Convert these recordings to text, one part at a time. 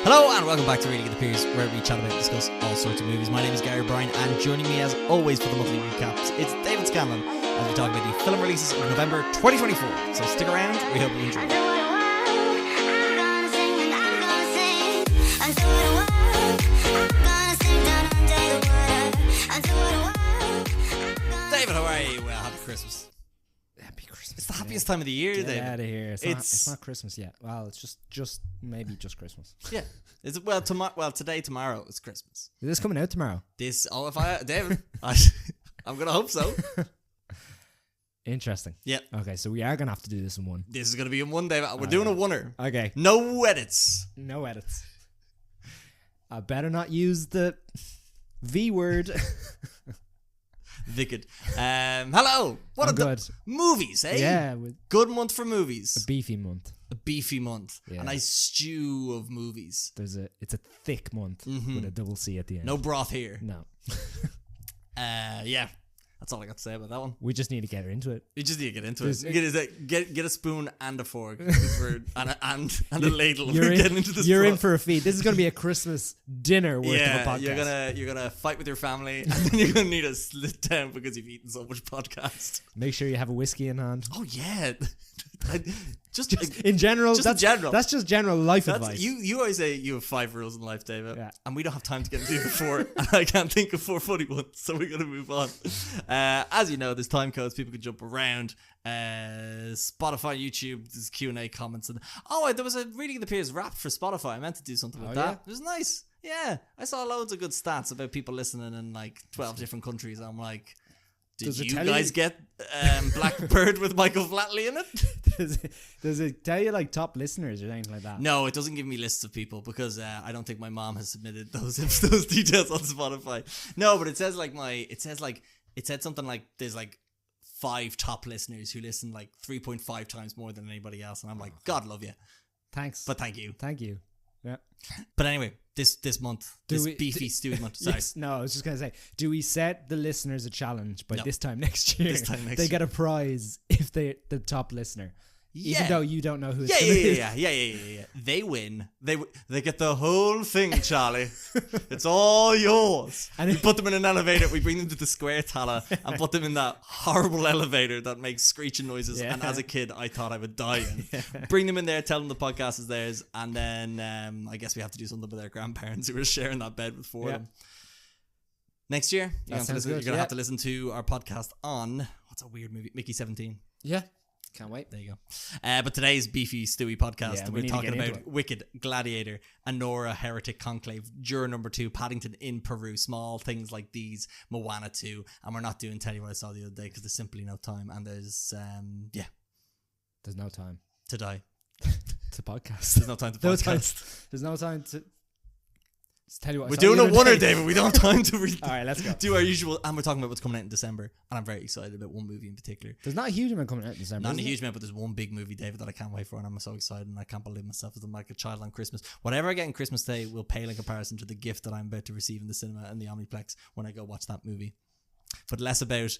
Hello and welcome back to Reading at the Peers, where we chat about and discuss all sorts of movies. My name is Gary Bryan, and joining me as always for the monthly recaps, it's David Scanlon as we talk about the film releases of November 2024. So stick around, we hope you enjoy. David, how are you? Well, happy Christmas. Happy Christmas. It's the happiest time of the year, Get David. out of here. It's not Christmas yet. Well, it's just maybe just Christmas. Yeah. It's today, tomorrow, it's Christmas. Is this coming out tomorrow? David, I'm going to hope so. Interesting. Yeah. Okay, so we are going to have to do this in one. This is going to be in one, David. We're doing a oneer. Okay. No edits. No edits. I better not use the V word. Wicked. Hello. What I'm are good. the movies, eh? Yeah. Good month for movies. A beefy month. A beefy month. Yeah. A nice stew of movies. It's a thick month with a double C at the end. No broth here. No. Yeah. That's all I got to say about that one. We just need to get her into it. You just need to get into it. Get a spoon and a fork and a ladle. We're getting into this. You're in for a feed. This is going to be a Christmas dinner worth of a podcast. You're gonna fight with your family, and then you're gonna need to sit down because you've eaten so much podcast. Make sure you have a whiskey in hand. Oh yeah. Just in general, that's just general life advice. You always say you have 5 rules in life, David, yeah. And we don't have time to get into the 4, and I can't think of 4 funny ones, so we're going to move on. As you know, there's time codes, people can jump around. Spotify, YouTube, there's Q&A comments, and there was a Reading the Peers rap for Spotify. I meant to do something with that. Yeah? It was nice. Yeah, I saw loads of good stats about people listening in like 12 different countries. I'm like, did you guys get Blackbird with Michael Flatley in it? Does it tell you like top listeners or anything like that? No, it doesn't give me lists of people because I don't think my mom has submitted those details on Spotify. No, but it said something like there's like 5 top listeners who listen like 3.5 times more than anybody else, and I'm like, God love you. Thanks. But thank you. Yeah. But anyway, this month, beefy stewy month. Sorry. Yes, no, I was just gonna say, do we set the listeners a challenge by this time next year? This time next they year. get a prize if they're the top listener. Yeah. Even though you don't know who it's gonna be. Yeah. They win. They get the whole thing, Charlie. It's all yours. And we put them in an elevator. We bring them to the Square Tala and put them in that horrible elevator that makes screeching noises. Yeah. And as a kid, I thought I would die in. Yeah. Bring them in there, tell them the podcast is theirs, and then I guess we have to do something with their grandparents who are sharing that bed with 4 of them. Next year, you're going to have to listen to our podcast on, what's a weird movie? Mickey 17. Yeah. Can't wait. There you go. But today's Beefy Stewie podcast, we're talking about Wicked, Gladiator, Anora, Heretic, Conclave, Juror number 2, Paddington in Peru, small things like these, Moana 2, and we're not doing Tell You What I Saw the Other Day because there's simply no time, and there's no time to die. It's a podcast. There's no time to podcast. There's no time to tell you what. We're doing a oneer, David. We don't have time to read. All right, let's go. Do our usual, and we're talking about what's coming out in December, and I'm very excited about one movie in particular. There's not a huge amount coming out in December. Not a huge amount, but there's one big movie, David, that I can't wait for, and I'm so excited, and I can't believe myself as I'm like a child on Christmas. Whatever I get on Christmas Day will pale in comparison to the gift that I'm about to receive in the cinema and the Omniplex when I go watch that movie. But less about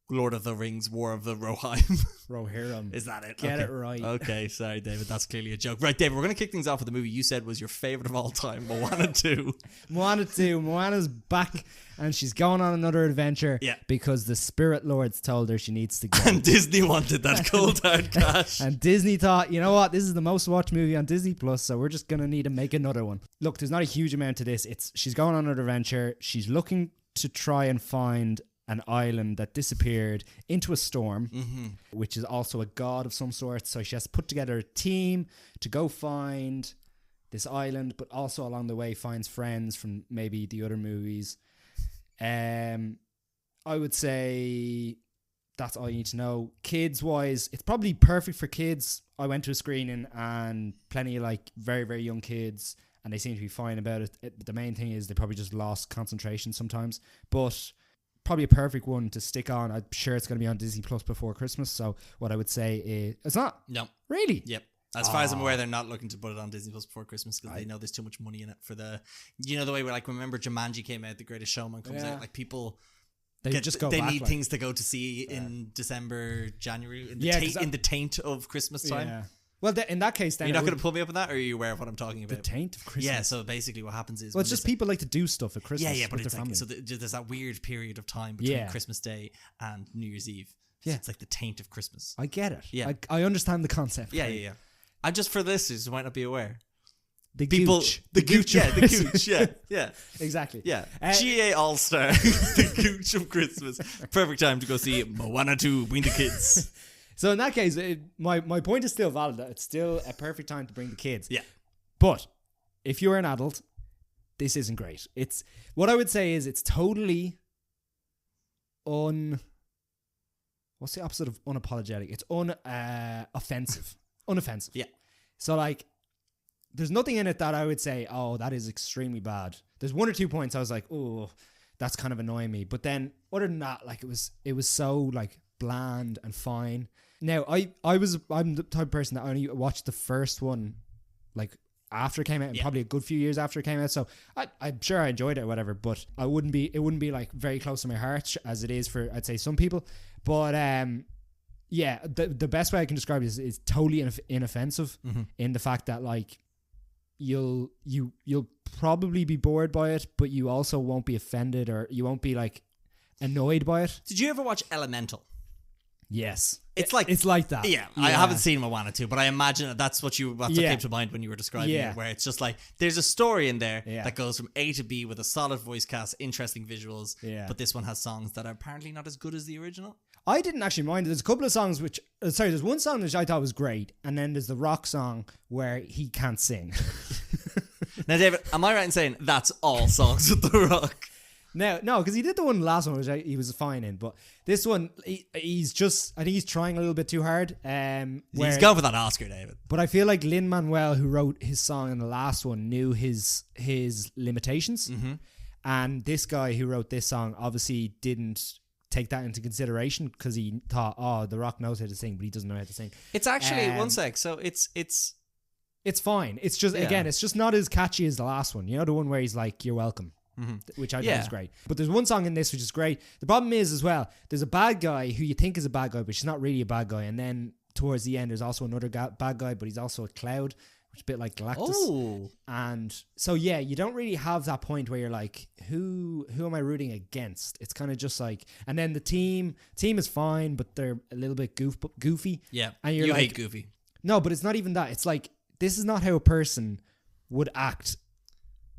Lord of the Rings, War of the Rohirrim. Is that it? Get it right. Okay, sorry, David. That's clearly a joke. Right, David, we're going to kick things off with the movie you said was your favourite of all time, Moana 2. Moana 2. Moana's back and she's going on another adventure because the Spirit Lords told her she needs to go. And Disney wanted that cold hard cash. And Disney thought, you know what? This is the most watched movie on Disney Plus, so we're just going to need to make another one. Look, there's not a huge amount to this. She's going on another adventure. She's looking to try and find an island that disappeared into a storm, which is also a god of some sort. So she has to put together a team to go find this island, but also along the way finds friends from maybe the other movies. I would say that's all you need to know. Kids wise, it's probably perfect for kids. I went to a screening and plenty of like very, very young kids, and they seem to be fine about it. The main thing is they probably just lost concentration sometimes, but probably a perfect one to stick on. I'm sure it's going to be on Disney Plus before Christmas. So what I would say is it's not. No. Really? Yep. As far as I'm aware, they're not looking to put it on Disney Plus before Christmas because they know there's too much money in it for the, the way where like remember Jumanji came out, The Greatest Showman comes out, like people they need things to go to see in December, January, in the taint of Christmas time. Yeah. Well, in that case, then You're not going to pull me up on that, or are you aware of what I'm talking about? the taint of Christmas. Yeah, so basically what happens is... Well, it's just people like to do stuff at Christmas. Yeah, but with it's their like... family. So there's that weird period of time between Christmas Day and New Year's Eve. So it's like the taint of Christmas. I get it. Yeah. I understand the concept. Yeah. I'm just for listeners who might not be aware. The gooch. The gooch. Yeah, the gooch. Yeah. Exactly. Yeah. GA All-Star. The gooch of Christmas. Perfect time to go see Moana 2, bring the kids. So in that case, my point is still valid. It's still a perfect time to bring the kids. Yeah. But if you're an adult, this isn't great. It's what I would say is it's totally what's the opposite of unapologetic? It's offensive. Unoffensive. Yeah. So like there's nothing in it that I would say, oh, that is extremely bad. There's one or two points I was like, oh, that's kind of annoying me. But then other than that, like it was so like bland and fine. Now I'm the type of person that only watched the first one like after it came out, and probably a good few years after it came out. So I'm sure I enjoyed it or whatever, but it wouldn't be like very close to my heart as it is for, I'd say, some people. But the best way I can describe it is totally inoffensive in the fact that like you'll probably be bored by it, but you also won't be offended or you won't be like annoyed by it. Did you ever watch Elemental? Yes. It's like that. Yeah. I haven't seen Moana 2, but I imagine that's what came to mind when you were describing it, where it's just like there's a story in there that goes from A to B with a solid voice cast, interesting visuals, but this one has songs that are apparently not as good as the original. I didn't actually mind it. There's a couple of songs which there's one song which I thought was great, and then there's the rock song where he can't sing. Now, David, am I right in saying that's all songs with The Rock? No, because he did the one last one, which he was fine in, but this one, he's just, I think he's trying a little bit too hard. He's going for that Oscar, David. But I feel like Lin-Manuel, who wrote his song in the last one, knew his limitations. Mm-hmm. And this guy who wrote this song obviously didn't take that into consideration because he thought, oh, The Rock knows how to sing, but he doesn't know how to sing. It's actually, one sec, so it's fine. It's just, again, it's just not as catchy as the last one. You know, the one where he's like, you're welcome. Mm-hmm. Which I think is great. But there's one song in this which is great. The problem is as well, there's a bad guy who you think is a bad guy, but she's not really a bad guy. And then towards the end, there's also another bad guy, but he's also a cloud, which is a bit like Galactus. Oh. And so, yeah, you don't really have that point where you're like, who am I rooting against? It's kind of just like, and then the team is fine, but they're a little bit goofy. Yeah. And you hate goofy. No, but it's not even that. It's like, this is not how a person would act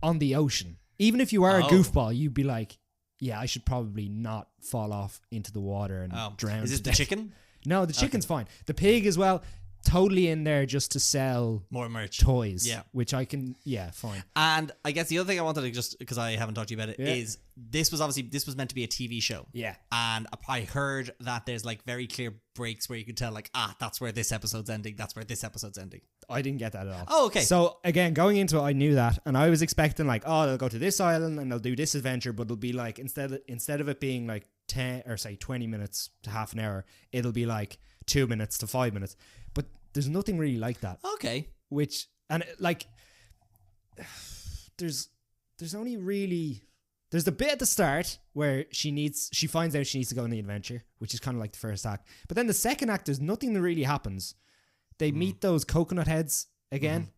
on the ocean. Even if you are a goofball, you'd be like, yeah, I should probably not fall off into the water and drown. Is it the chicken? No, the chicken's fine. The pig as well, totally in there just to sell more merch, toys. Yeah, which I can. Yeah, fine. And I guess the other thing I wanted to just, because I haven't talked to you about it, is this was meant to be a TV show. Yeah, and I heard that there's like very clear breaks where you could tell like, that's where this episode's ending. That's where this episode's ending. I didn't get that at all. Oh, okay. So again, going into it, I knew that, and I was expecting like, they'll go to this island and they'll do this adventure, but it'll be like instead of it being like 10 or say 20 minutes to half an hour, it'll be like 2 minutes to 5 minutes. But there's nothing really like that. Okay. There's only really. There's the bit at the start where she finds out she needs to go on the adventure, which is kind of like the first act. But then the second act, there's nothing that really happens. They meet those coconut heads again.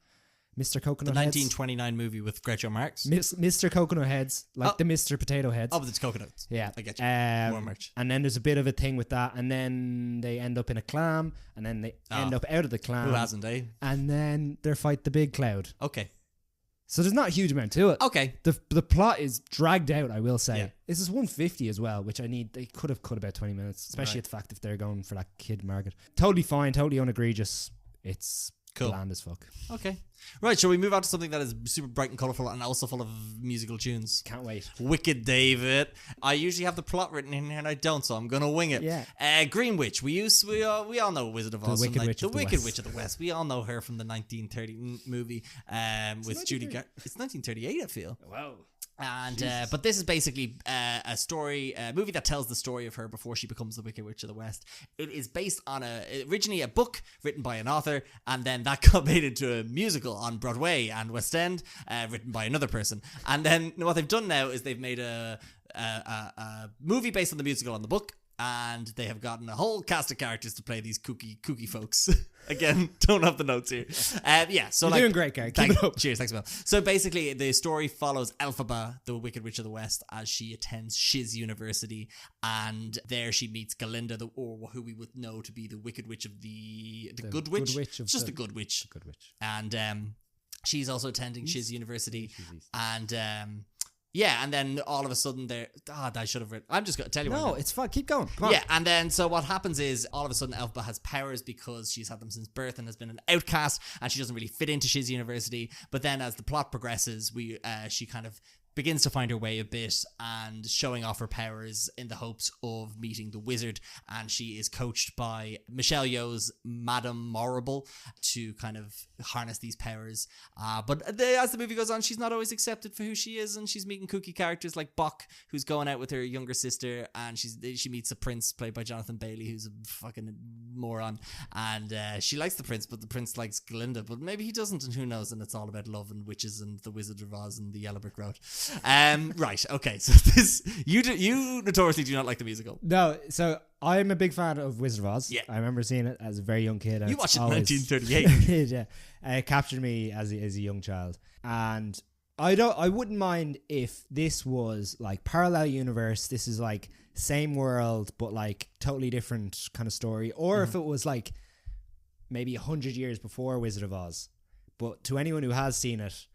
Mr. Coconut Heads. The 1929 movie with Groucho Marx. Mr. Coconut Heads, like the Mr. Potato Heads. Oh, but it's coconuts. Yeah. I get you. More merch. And then there's a bit of a thing with that. And then they end up in a clam. And then they end up out of the clam. Who hasn't, eh? And then they fight the big cloud. Okay. So there's not a huge amount to it. Okay. The plot is dragged out, I will say. Yeah. This is 150 as well, which they could have cut about 20 minutes, especially at the fact if they're going for that kid market. Totally fine, totally unegregious. It's cool. Bland as fuck. Okay. Right, shall we move on to something that is super bright and colourful and also full of musical tunes? Can't wait. Wicked David. I usually have the plot written in here and I don't, so I'm going to wing it. Yeah. Green Witch. We all know Wizard of Oz. The Wicked Witch of the West. We all know her from the 1930 movie with Judy Garland. It's 1938, I feel. Wow. And but this is basically a movie that tells the story of her before she becomes the Wicked Witch of the West. It is based on originally a book written by an author, and then that got made into a musical on Broadway and West End, written by another person. And then what they've done now is they've made a movie based on the musical on the book. and they have gotten a whole cast of characters to play these kooky folks. Again, don't have the notes here. So You're doing great, Gary. Keep it up. Cheers, thanks, Bill. So basically, the story follows Elphaba, the Wicked Witch of the West, as she attends Shiz University, and there she meets Galinda, or who we would know to be the Wicked Witch of the Good Witch. Just the Good Witch. The Good Witch. And she's also attending Shiz University, and and then all of a sudden I should have written. I'm just going to tell you. No, it's fine. Keep going. Come on. Yeah, and then so what happens is all of a sudden Elphaba has powers because she's had them since birth and has been an outcast, and she doesn't really fit into Shiz University. But then as the plot progresses, she kind of begins to find her way a bit and showing off her powers in the hopes of meeting the wizard, and she is coached by Michelle Yeoh's Madame Morrible to kind of harness these powers, but as the movie goes on, she's not always accepted for who she is, and she's meeting kooky characters like Bok, who's going out with her younger sister, and she meets a prince played by Jonathan Bailey, who's a fucking moron, and she likes the prince, but the prince likes Glinda, but maybe he doesn't, and who knows, and it's all about love and witches and the Wizard of Oz and the Yellow Brick Road. Right, okay, so you notoriously do not like the musical. No, so I'm a big fan of Wizard of Oz. Yeah. I remember seeing it as a very young kid. You watched it in 1938. Yeah. It captured me as a young child. And I wouldn't mind if this was like parallel universe. This is like same world, but like totally different kind of story. Or if it was like maybe 100 years before Wizard of Oz. But to anyone who has seen it,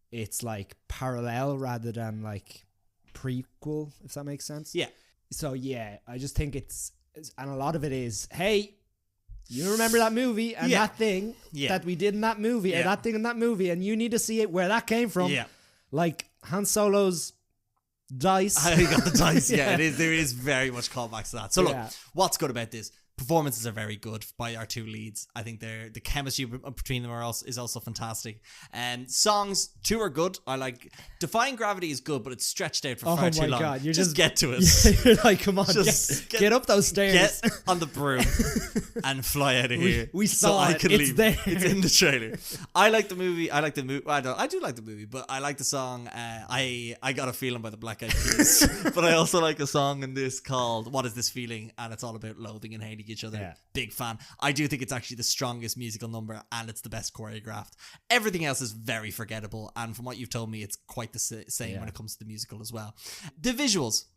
it's like parallel rather than like prequel, if that makes sense. Yeah. So yeah, I just think and a lot of it is, hey, you remember that movie and that thing that we did in that movie or that thing in that movie, and you need to see it where that came from. Yeah. Like Han Solo's dice. I got the dice. Yeah, it is. There is very much callbacks to that. So look, what's good about this? Performances are very good by our two leads. I think the chemistry between them is also fantastic. And songs, two are good. I like Defying Gravity is good, but it's stretched out for far too long. Oh my God, just get to it. You're like, come on, get up those stairs. Get on the broom and fly out of here. We saw it. It's there. It's in the trailer. I like the movie. I do like the movie, but I like the song. I Got a Feeling by the Black Eyed Peas. But I also like a song in this called What Is This Feeling? And it's all about loathing and hating each other. Big fan. I do think it's actually the strongest musical number, and it's the best choreographed. Everything else is very forgettable, and from what you've told me, it's quite the same when it comes to the musical as well. The visuals,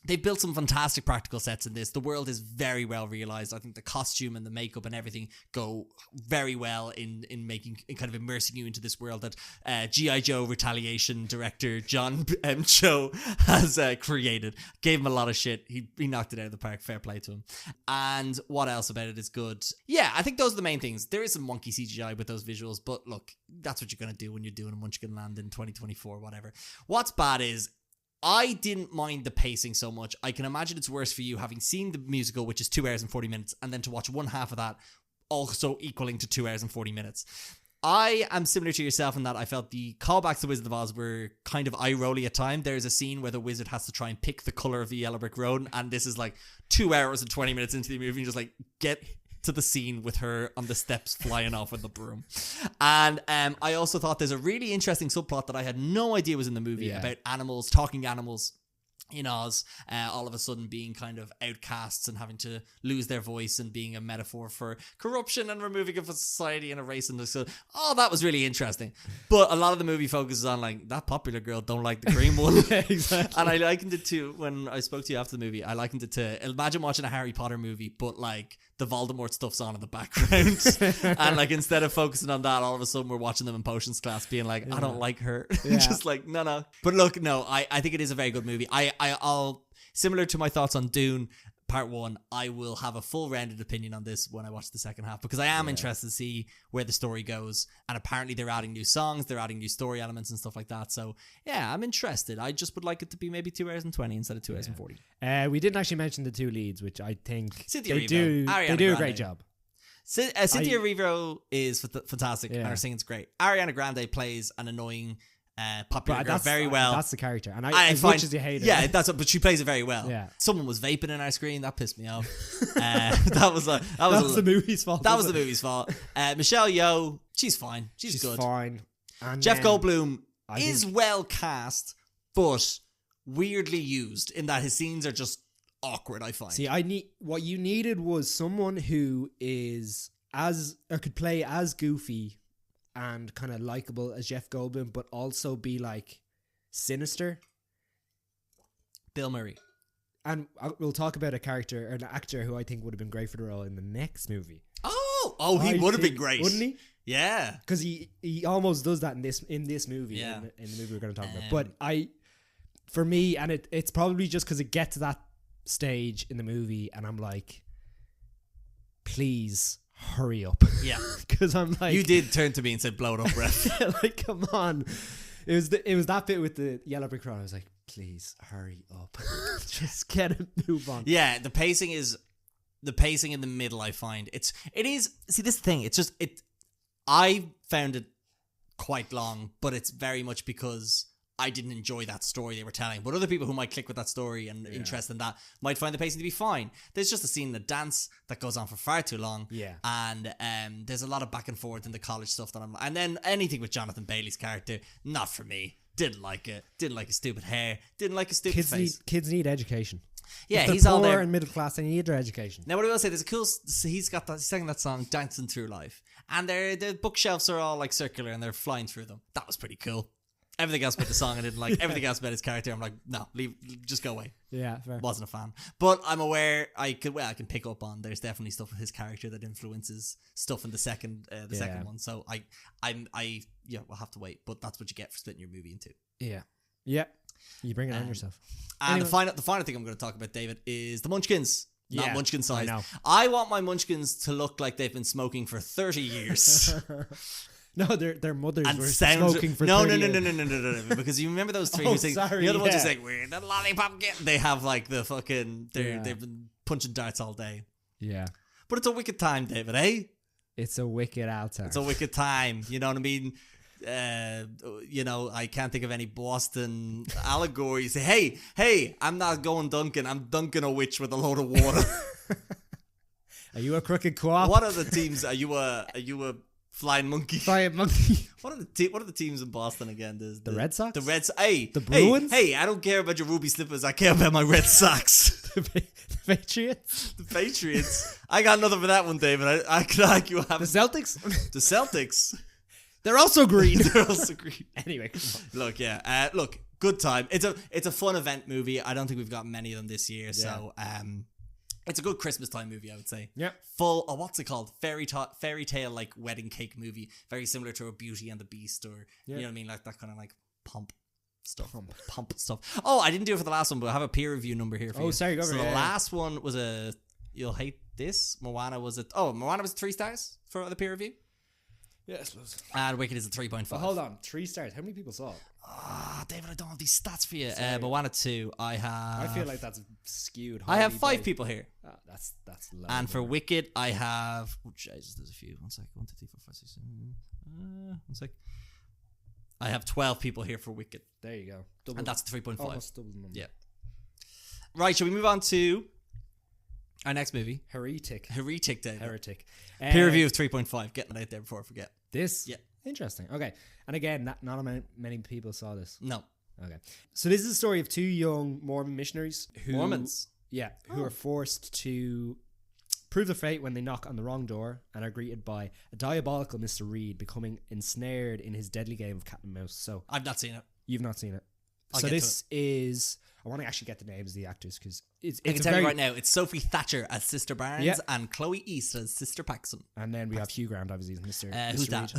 they built some fantastic practical sets in this. The world is very well realized. I think the costume and the makeup and everything go very well in kind of immersing you into this world that G.I. Joe Retaliation director John M. Cho has created. Gave him a lot of shit. He knocked it out of the park. Fair play to him. And what else about it is good? Yeah, I think those are the main things. There is some wonky CGI with those visuals, but look, that's what you're going to do when you're doing a Munchkin Land in 2024, whatever. What's bad is I didn't mind the pacing so much. I can imagine it's worse for you having seen the musical, which is 2 hours and 40 minutes, and then to watch one half of that also equaling to 2 hours and 40 minutes. I am similar to yourself in that I felt the callbacks to Wizard of Oz were kind of eye-rolly at times. There's a scene where the wizard has to try and pick the colour of the Yellow Brick Road, and this is like 2 hours and 20 minutes into the movie, and just like, get to the scene with her on the steps flying off with the broom. And I also thought there's a really interesting subplot that I had no idea was in the movie about animals, talking animals in Oz, all of a sudden being kind of outcasts and having to lose their voice and being a metaphor for corruption and removing of a society and a race. And so, that was really interesting. But a lot of the movie focuses on like, that popular girl don't like the green one. Exactly. And I likened it to, when I spoke to you after the movie, I likened it to, imagine watching a Harry Potter movie, but like the Voldemort stuff's on in the background. And like, instead of focusing on that, all of a sudden we're watching them in potions class being like, I don't like her. Just like, no. But look, no, I think it is a very good movie. I'll similar to my thoughts on Dune Part 1, I will have a full rounded opinion on this when I watch the second half, because I am interested to see where the story goes, and apparently they're adding new songs, they're adding new story elements and stuff like that, so yeah, I'm interested. I just would like it to be maybe 2 hours and 20 instead of 2 hours and 40. We didn't actually mention the two leads, which I think they do a great job. Cynthia Erivo is fantastic, and her singing's great. Ariana Grande plays an annoying popular girl very well. That's the character, and as much as you hate it, but she plays it very well. Yeah. Someone was vaping in our screen, that pissed me off. That was the movie's fault. That was the movie's fault. Michelle Yeoh, she's fine. She's good. Fine. And Jeff Goldblum is well cast, but weirdly used in that his scenes are just awkward, I find. See, what you needed was someone who is could play as goofy and kind of likable as Jeff Goldblum, but also be like sinister. Bill Murray. And we'll talk about a character or an actor who I think would have been great for the role in the next movie. He would have been great, wouldn't he? Yeah, because he almost does that in this movie. Yeah. In the movie we're going to talk about. But for me, and it's probably just because it gets to that stage in the movie, and I'm like, please hurry up. Yeah, because I'm like, you did turn to me and said, "Blow it up, ref." Like, come on. It was that bit with the yellow brick road. I was like, please hurry up. Just get it, move on. Yeah, the pacing in the middle, I find it is. See, this thing, I found it quite long, but it's very much because I didn't enjoy that story they were telling. But other people who might click with that story and interest in that might find the pacing to be fine. There's just a scene in the dance that goes on for far too long. Yeah. And there's a lot of back and forth in the college stuff and then anything with Jonathan Bailey's character, not for me. Didn't like it. Didn't like his stupid hair. Didn't like his stupid face. Kids need education. Yeah, if he's poor all there. And middle class, they need their education. Now, what I will say, there's a cool. He's sang that song "Dancing Through Life," and the bookshelves are all like circular and they're flying through them. That was pretty cool. Everything else about the song I didn't like. Everything else about his character, I'm like, no, just go away. Yeah, fair. Wasn't a fan, but I'm aware I can pick up on. There's definitely stuff with his character that influences stuff in the second one. So we'll have to wait. But that's what you get for splitting your movie in two. Yeah, you bring it on yourself. And anyway. the final thing I'm going to talk about, David, is the Munchkins. Not Munchkin size. I know. I want my Munchkins to look like they've been smoking for 30 years. No, their mothers and were smoking for 30 years. No. Because you remember those three who sing, sorry, the other ones yeah. who say, we're the lollipop kid. They have like the fucking, they've been punching darts all day. Yeah. But it's a wicked time, David, eh? It's a wicked out time. It's a wicked time. You know what I mean? I can't think of any Boston allegories. Hey, I'm not going dunking. I'm dunking a witch with a load of water. Are you a crooked co-op? What are the teams? Are you a flying monkey? Flying monkey. What are the teams in Boston again? The Red Sox? The Reds. Hey, the Bruins? Hey, I don't care about your ruby slippers. I care about my Red Sox. The Patriots? The Patriots. I got nothing for that one, David. I could argue. The Celtics? The Celtics. They're also green. They're also green. Anyway, come on. Look, good time. It's a fun event movie. I don't think we've got many of them this year, so it's a good Christmas time movie, I would say. Yeah. Full of what's it called? Fairy tale like wedding cake movie, very similar to a Beauty and the Beast, or you know what I mean, like that kind of like pomp stuff. Pomp stuff. Oh, I didn't do it for the last one, but I have a peer review number here for you. Oh, sorry, go over. So the last one was you'll hate this. Moana was 3 stars for the peer review. Yeah, I suppose. And Wicked is a 3.5. Well, hold on, 3 stars. How many people saw it? David, I don't have these stats for you. Moana 2, I feel like that's skewed. I have 5 people here. Oh, that's low. And for Wicked, I have. Oh Jesus, there's a few. 1 sec. 1, 2, 3, 4, 5, 6, 7. 1 sec. I have 12 people here for Wicked. There you go. And that's 3.5. Almost double the number. Yeah. Right. Shall we move on to our next movie? Heretic, David. Heretic. Peer review of 3.5. Getting it out there before I forget. This? Yeah. Interesting. Okay. And again, not many people saw this. No. Okay. So this is the story of 2 young Mormon missionaries Mormons? Yeah. Who are forced to prove their fate when they knock on the wrong door and are greeted by a diabolical Mr. Reed, becoming ensnared in his deadly game of cat and mouse. So I've not seen it. You've not seen it. I'll so get this is... I want to actually get the names of the actors because I can tell you right now, it's Sophie Thatcher as Sister Barnes and Chloe East as Sister Paxson. And then we have Hugh Grant, obviously, as Mr. Who's that?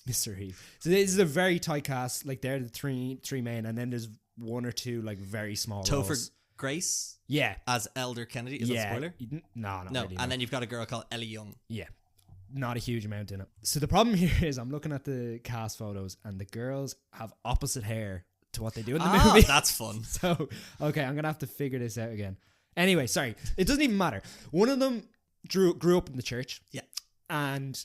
Mr. Reed. So this is a very tight cast. Like, they're the three main, and then there's 1 or 2 like very small Topher roles. Grace? Yeah. As Elder Kennedy? Is that a spoiler? No, not no. really. And then you've got a girl called Ellie Young. Yeah. Not a huge amount in it. So the problem here is I'm looking at the cast photos, and the girls have opposite hair to what they do in the movie. That's fun. So, okay, I'm going to have to figure this out again. Anyway, sorry. It doesn't even matter. One of them grew up in the church. Yeah. And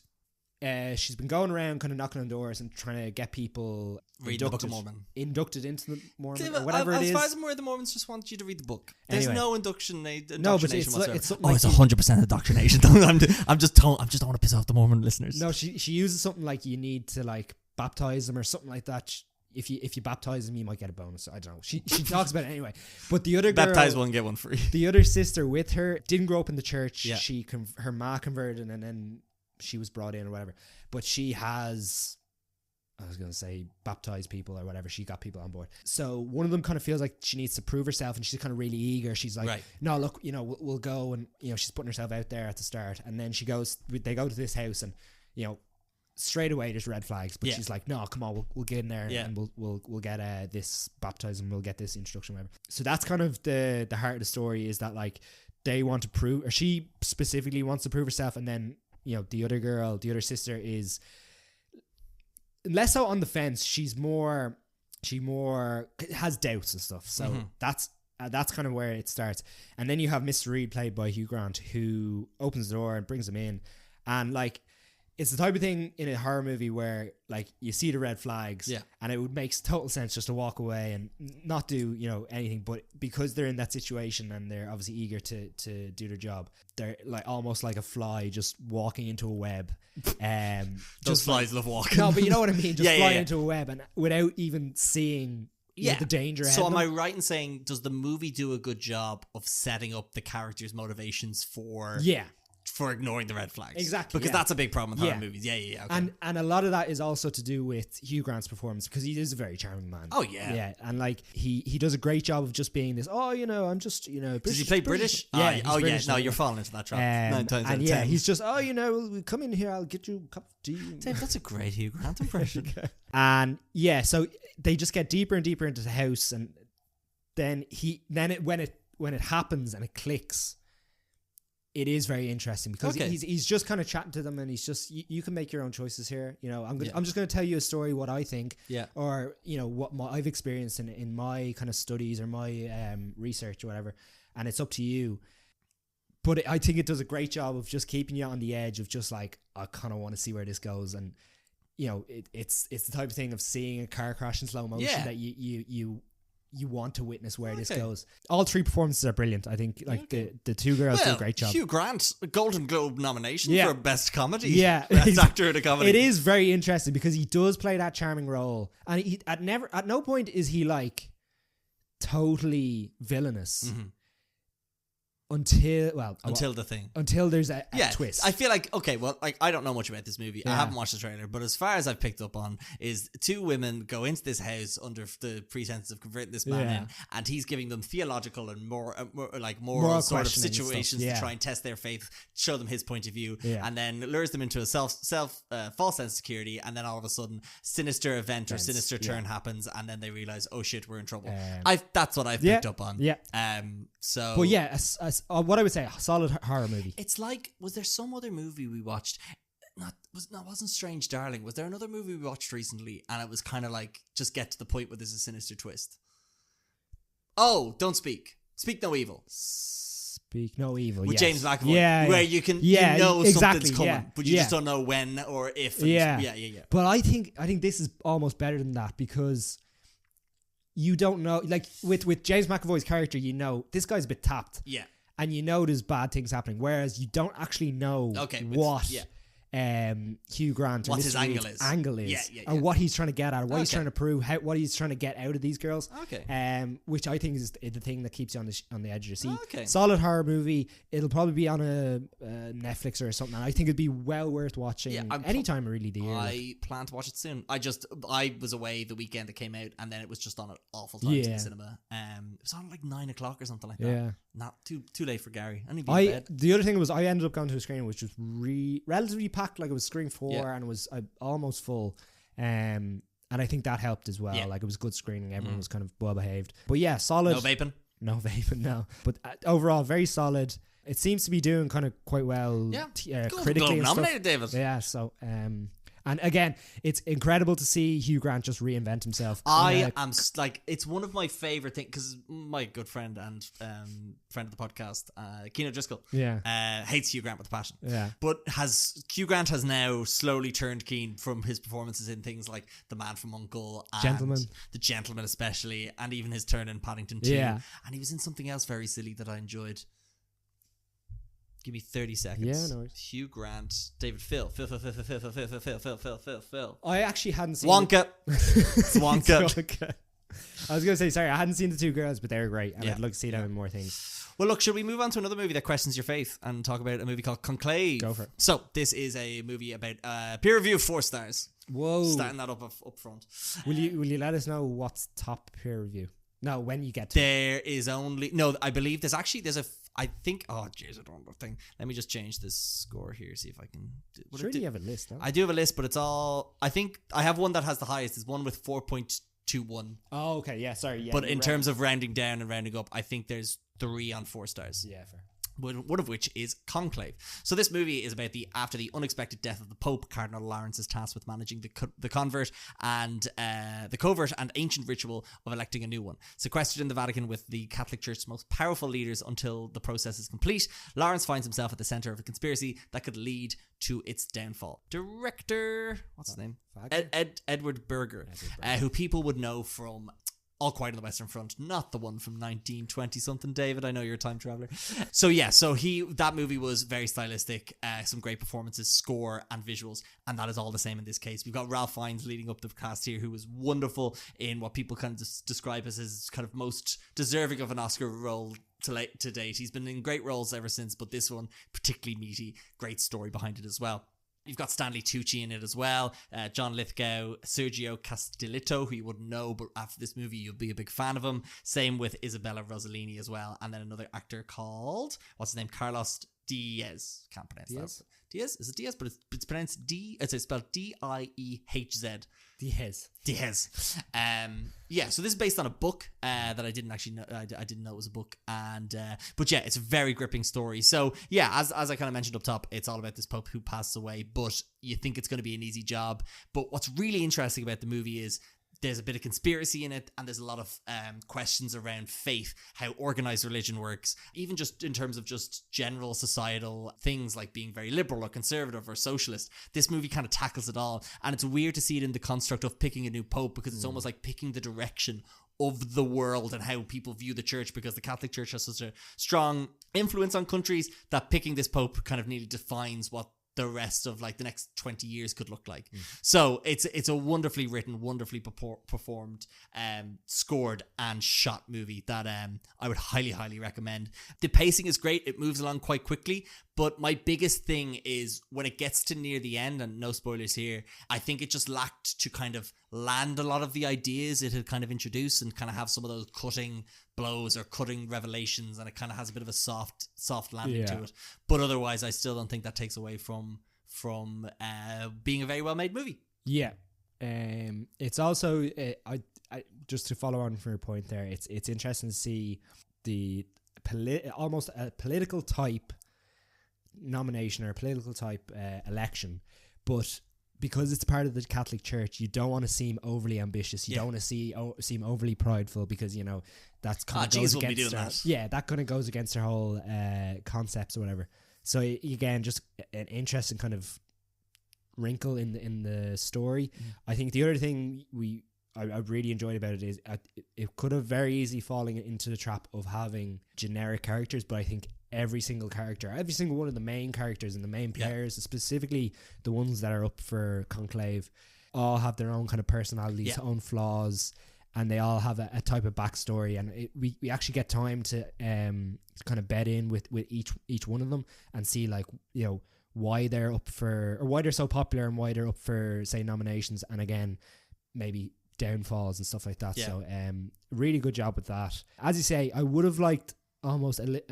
she's been going around kind of knocking on doors and trying to get people read the Book of Mormon. Inducted into the Mormon or whatever it is. As far as I'm aware, the Mormons just want you to read the book. There's no indoctrination no, but it's whatsoever. it's like, it's 100% indoctrination. I just don't want to piss off the Mormon listeners. No, she uses something like you need to like baptize them or something like that. if you baptize him, you might get a bonus. I don't know. She talks about it anyway. But the other girl, baptize one, get one free. The other sister with her didn't grow up in the church. Yeah. Her ma converted, and then she was brought in or whatever. But she has, I was going to say, baptized people or whatever. She got people on board. So one of them kind of feels like she needs to prove herself, and she's kind of really eager. She's like, right. no, look, we'll go, and she's putting herself out there at the start, and then they go to this house, and straight away there's red flags, but she's like, no, come on, we'll get in there, and we'll get this baptism, we'll get this introduction, whatever. So that's kind of the heart of the story, is that like they want to prove, or she specifically wants to prove herself, and then the other sister is less so on the fence. She more has doubts and stuff. So that's kind of where it starts. And then you have Mr. Reed, played by Hugh Grant, who opens the door and brings him in, and like, it's the type of thing in a horror movie where like you see the red flags, and it would make total sense just to walk away and not do anything, but because they're in that situation and they're obviously eager to do their job, they're like almost like a fly just walking into a web. Those flies love walking. No, but you know what I mean, just flying into a web and without even seeing the danger ahead. So am I right in saying, does the movie do a good job of setting up the characters' motivations for ignoring the red flags? Exactly, because that's a big problem with horror movies. Okay. And a lot of that is also to do with Hugh Grant's performance, because he is a very charming man. Oh yeah, and like he does a great job of just being this. I'm just British. Does he play British? Yeah. British, no, you're falling into that trap. 9 times out of 10. He's just come in here, I'll get you a cup of tea. Dave, that's a great Hugh Grant impression. And so they just get deeper and deeper into the house, and then when it happens and it clicks, it is very interesting, because he's just kind of chatting to them, and he's just, you can make your own choices here. I'm just going to tell you a story, what I think, or what I've experienced in my kind of studies or my research or whatever, and it's up to you. But I think it does a great job of just keeping you on the edge of just like, I kind of want to see where this goes, and it's the type of thing of seeing a car crash in slow motion that you want to witness where this goes. All three performances are brilliant. I think the two girls do a great job. Hugh Grant, a Golden Globe nomination for Best Comedy. Yeah. Best Actor in a Comedy. It is very interesting because he does play that charming role, and he at no point is he like totally villainous. Until the thing. Until there's a twist. I feel like, I don't know much about this movie. I haven't watched the trailer, but as far as I've picked up on, is two women go into this house under the pretense of converting this man in, and he's giving them theological and moral sort of situations to try and test their faith, show them his point of view, and then lures them into a false sense of security, and then all of a sudden, sinister event or sinister turn happens, and then they realize, oh shit, we're in trouble. That's what I've picked up on. But what I would say, a solid horror movie. It's like, was there some other movie we watched? Wasn't Strange Darling. Was there another movie we watched recently, and it was kind of like, just get to the point where there's a sinister twist? Oh, Don't Speak. Speak No Evil. Speak No Evil. With James McAvoy, where you can something's coming, but you just don't know when or if. But I think this is almost better than that, because you don't know, like with James McAvoy's character, this guy's a bit tapped. Yeah. And there's bad things happening, whereas you don't actually know what Hugh Grant or what his angle is, and what he's trying to get at, what he's trying to prove, what he's trying to get out of these girls. Which I think is the thing that keeps you on the edge of your seat. Solid horror movie. It'll probably be on a Netflix or something. I think it'd be well worth watching anytime really the year. I plan to watch it soon. I was away the weekend it came out, and then it was just on at awful times in the cinema. It was on like 9 o'clock or something like that. Yeah, not too late for Gary. The other thing was, I ended up going to a screening which was relatively packed. Like, it was screen 4 and it was almost full, and I think that helped as well. Like, it was good screening, everyone was kind of well behaved. But solid. No vaping, no. But overall, very solid. It seems to be doing kind of quite well. Critically nominated, David. Yeah, so and again, it's incredible to see Hugh Grant just reinvent himself. It's one of my favorite things, because my good friend and friend of the podcast, Keane O'Driscoll, hates Hugh Grant with a passion. Yeah, but Hugh Grant has now slowly turned Keane from his performances in things like The Man from U.N.C.L.E. and The Gentleman especially, and even his turn in Paddington 2. Yeah, and he was in something else very silly that I enjoyed. Give me 30 seconds. Yeah, no worries. Hugh Grant, David Phil. Phil. I actually hadn't seen Wonka. It's Wonka. Wonka. I was going to say, sorry, I hadn't seen The Two Girls, but they were great, and I'd like to see them in more things. Well, look, should we move on to another movie that questions your faith and talk about a movie called Conclave? Go for it. So, this is a movie about peer review of 4 stars. Whoa. Starting that up front. Will you let us know what's top peer review? No, when you get to There is only... No, I believe there's a... I think... Oh, jeez, I don't know the thing. Let me just change this score here, see if I can... Surely you have a list, no? I do have a list, but it's all... I think I have one that has the highest. There's one with 4.21. Oh, okay, yeah, sorry. Yeah, but in terms of rounding down and rounding up, I think there's 3 on 4 stars. Yeah, fair. One of which is Conclave. So this movie is about after the unexpected death of the Pope, Cardinal Lawrence is tasked with managing the convert and the covert and ancient ritual of electing a new one. Sequestered in the Vatican with the Catholic Church's most powerful leaders until the process is complete, Lawrence finds himself at the center of a conspiracy that could lead to its downfall. Director, what's his name? Edward Berger, who people would know from All Quiet on the Western Front, not the one from 1920 something. David, I know you're a time traveler. So that movie was very stylistic, some great performances, score and visuals, and that is all the same in this case. We've got Ralph Fiennes leading up the cast here, who was wonderful in what people kind of describe as his kind of most deserving of an Oscar role to date. He's been in great roles ever since, but this one particularly meaty, great story behind it as well. You've got Stanley Tucci in it as well, John Lithgow, Sergio Castellitto, who you wouldn't know, but after this movie you'll be a big fan of him. Same with Isabella Rossellini as well, and then another actor called, what's his name, Carlos Diaz. Can't pronounce that. Diaz? Is it Diaz? But it's pronounced D. It's spelled D-I-E-H-Z. Diaz. So this is based on a book that I didn't actually know. I didn't know it was a book, and but yeah, it's a very gripping story. So yeah, as I kind of mentioned up top, it's all about this Pope who passes away, but you think it's going to be an easy job. But what's really interesting about the movie is there's a bit of conspiracy in it, and there's a lot of questions around faith, how organized religion works, even just in terms of just general societal things like being very liberal or conservative or socialist. This movie kind of tackles it all, and it's weird to see it in the construct of picking a new pope, because it's almost like picking the direction of the world and how people view the church, because the Catholic Church has such a strong influence on countries that picking this pope kind of nearly defines what the rest of like the next 20 years could look like. So it's a wonderfully written, wonderfully performed, scored and shot movie that I would highly recommend. The pacing is great. It moves along quite quickly, but my biggest thing is when it gets to near the end, and no spoilers here, I think it just lacked to kind of land a lot of the ideas it had kind of introduced and kind of have some of those cutting blows or cutting revelations, and it kind of has a bit of a soft landing to it. But otherwise, I still don't think that takes away from being a very well made movie. Yeah. It's also I just to follow on from your point there, it's interesting to see the almost a political type nomination or a political type election, but because it's part of the Catholic Church, you don't want to seem overly ambitious. You don't want to seem overly prideful, because you know that's kind of goes against that kind of goes against their whole concepts or whatever. So again, just an interesting kind of wrinkle in the story. I think the other thing I really enjoyed about it is it could have very easily fallen into the trap of having generic characters, but I think every single one of the main characters and the main players, specifically the ones that are up for Conclave, all have their own kind of personalities, own flaws, and they all have a type of backstory, and we actually get time to kind of bed in with each one of them and see, like, you know, why they're up for, or why they're so popular and why they're up for, say, nominations, and again maybe downfalls and stuff like that. So really good job with that. As you say, I would have liked almost an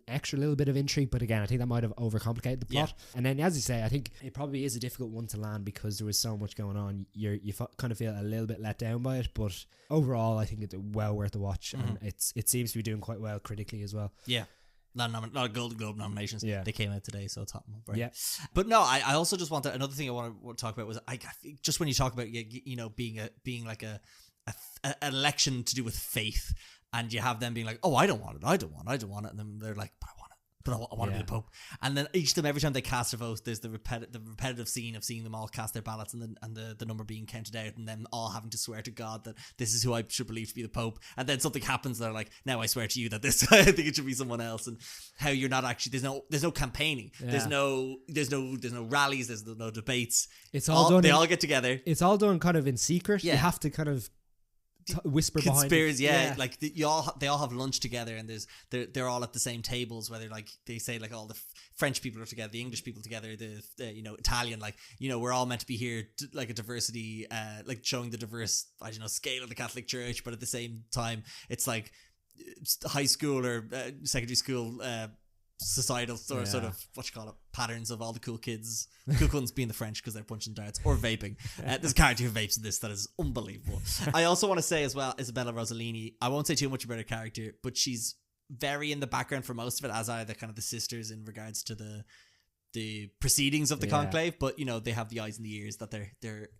extra little bit of intrigue, but again, I think that might have overcomplicated the plot. And then, as you say, I think it probably is a difficult one to land because there was so much going on. You kind of feel a little bit let down by it, but overall, I think it's well worth a watch, and it seems to be doing quite well critically as well. Yeah. A lot of Golden Globe nominations. Yeah. They came out today, so top them up, right? Yeah. But no, I also just wanted, another thing I want to talk about was, I just when you talk about, you know, being like an election to do with faith, and you have them being like, oh, I don't want it, and then they're like, but I want to be the Pope. And then each of them, every time they cast their vote, there's the repetitive scene of seeing them all cast their ballots and the number being counted out, and them all having to swear to God that this is who I should believe to be the Pope. And then something happens, they're like, now I swear to you that this I think it should be someone else. And how you're not actually, there's no campaigning, there's no rallies, there's no debates. It's all done. They all get together. It's all done kind of in secret. You have to kind of whisper conspiracy, behind it. Like they all have lunch together, and they're all at the same tables. Whether like they say like all the French people are together, the English people together, the Italian, like we're all meant to be here like a diversity, like showing the diverse scale of the Catholic Church, but at the same time it's like high school or secondary school societal sort of patterns of all the cool kids, cool ones being the French because they're punching darts or vaping. There's a character who vapes in this that is unbelievable. I also want to say as well, Isabella Rossellini, I won't say too much about her character, but she's very in the background for most of it, as are the kind of the sisters in regards to the proceedings of the conclave. But they have the eyes and the ears that they're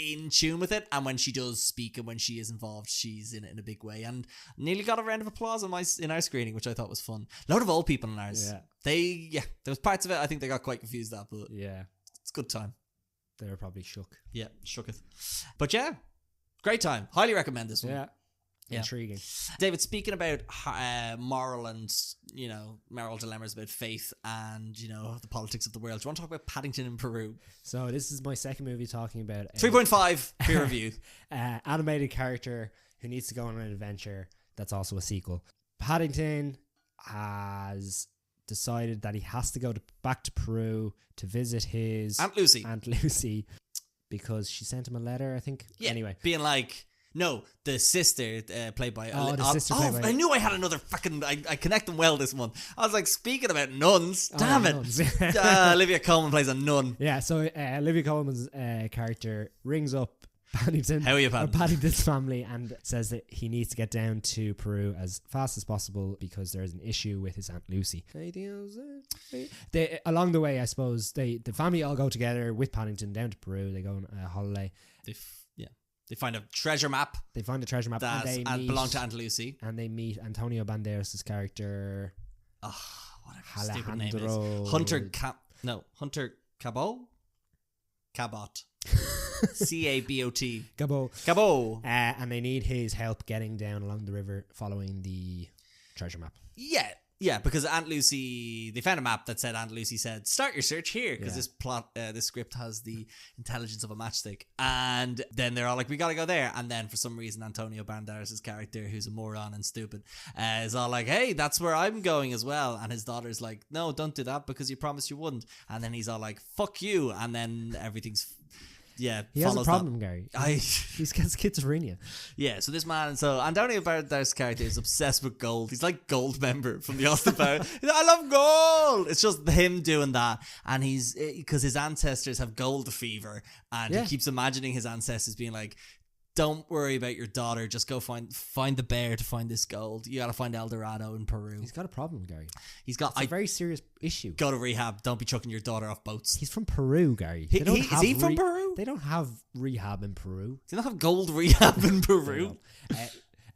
in tune with it, and when she does speak and when she is involved, she's in it in a big way, and nearly got a round of applause in our screening, which I thought was fun. A lot of old people in ours. There was parts of it I think they got quite confused at, but it's a good time. They were probably shook. Shooketh. But great time. Highly recommend this one. Yeah. Intriguing. David, speaking about moral and moral dilemmas about faith and the politics of the world, do you want to talk about Paddington in Peru? So this is my second movie talking about 3.5 peer review animated character who needs to go on an adventure that's also a sequel. Paddington has decided that he has to go back to Peru to visit his Aunt Lucy because she sent him a letter, I think. Anyway, being like, no, the sister played by... I knew I had another fucking... I connect them well this month. I was like, speaking about nuns, damn it. Nuns. Olivia Colman plays a nun. Yeah, so Olivia Colman's character rings up Paddington, how are you, Paddington? Paddington's family, and says that he needs to get down to Peru as fast as possible because there is an issue with his Aunt Lucy. Along the way, I suppose, the family all go together with Paddington down to Peru. They go on a holiday. They find a treasure map. That belonged to Aunt Lucy. And they meet Antonio Banderas' character. Oh, whatever his stupid name is. Hunter Cabot? Cabot. C-A-B-O-T. Cabot. And they need his help getting down along the river following the treasure map. Yeah, because Aunt Lucy, they found a map that said Aunt Lucy said, start your search here, because this script has the intelligence of a matchstick. And then they're all like, we gotta go there. And then for some reason, Antonio Banderas' character, who's a moron and stupid, is all like, hey, that's where I'm going as well. And his daughter's like, no, don't do that because you promised you wouldn't. And then he's all like, fuck you. And then everything's... Yeah, he has a problem, Gary. He's got schizophrenia. Yeah, so this man, Antonio Banderas' character is obsessed with gold. He's like Goldmember from the Austin Powers. I love gold. It's just him doing that, and he's because his ancestors have gold fever, and he keeps imagining his ancestors being like, don't worry about your daughter. Just go find the bear to find this gold. You gotta find El Dorado in Peru. He's got a problem, Gary. He's got a very serious issue. Go to rehab. Don't be chucking your daughter off boats. He's from Peru, Gary. Is he from Peru? They don't have rehab in Peru. They don't have gold rehab in Peru.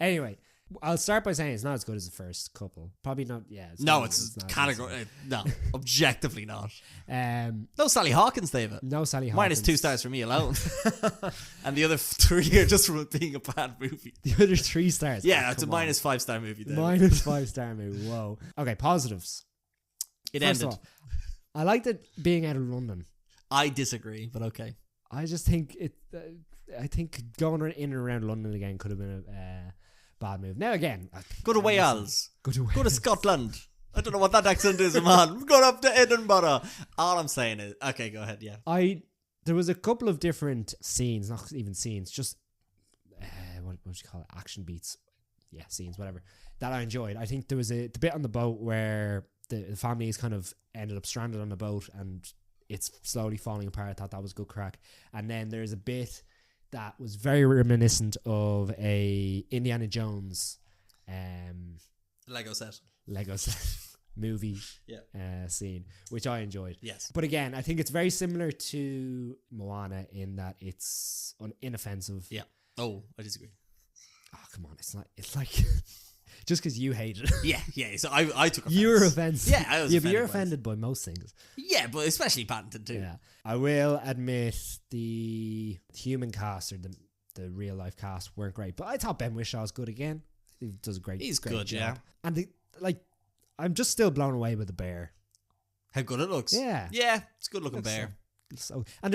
Anyway, I'll start by saying it's not as good as the first couple. Probably not. Yeah. It's category. No, objectively not. No Sally Hawkins, David. No Sally Hawkins. Mine is 2 stars for me alone, and the other 3 are just from it being a bad movie. The other 3 stars. Yeah, it's a minus 5-star movie. David. Minus 5-star movie. Whoa. Okay, positives. It First ended. Of all, I liked it being out of London. I disagree, but okay. I just think it. I think going in and around London again could have been a bad move. Now again, go to Wales. Go to Scotland. I don't know what that accent is, man. We're going up to Edinburgh. All I'm saying is, okay, go ahead. Yeah. There was a couple of different scenes, not even scenes, just what would you call it? Action beats. Yeah, scenes, whatever. That I enjoyed. I think there was the bit on the boat where the family is kind of ended up stranded on the boat and it's slowly falling apart. I thought that was good crack. And then there's a bit that was very reminiscent of a Indiana Jones Lego set movie scene, which I enjoyed. Yes. But again, I think it's very similar to Moana in that it's inoffensive. Yeah. Oh, I disagree. Oh, come on. It's like Just because you hated it. Yeah. So I took offense. You're offensive. Yeah, I was offended. You're by it. offended by most things. Yeah, but especially Paddington too. Yeah. I will admit the human cast or the real life cast weren't great, but I thought Ben Wishaw's good again. He does a great He's great good, job. yeah. And I'm just still blown away with the bear. How good it looks. Yeah. Yeah, it's a good looking bear. So, and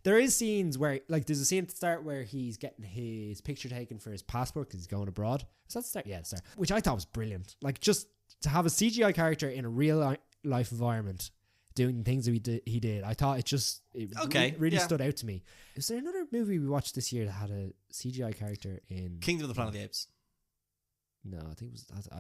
there is scenes where there's a scene at the start where he's getting his picture taken for his passport because he's going abroad. Is that the start? Yeah, the start. Which I thought was brilliant. Like, just to have a CGI character in a real life environment doing things that he did. I thought it really stood out to me. Is there another movie we watched this year that had a CGI character in Kingdom of the Planet of the Apes? No, I think it was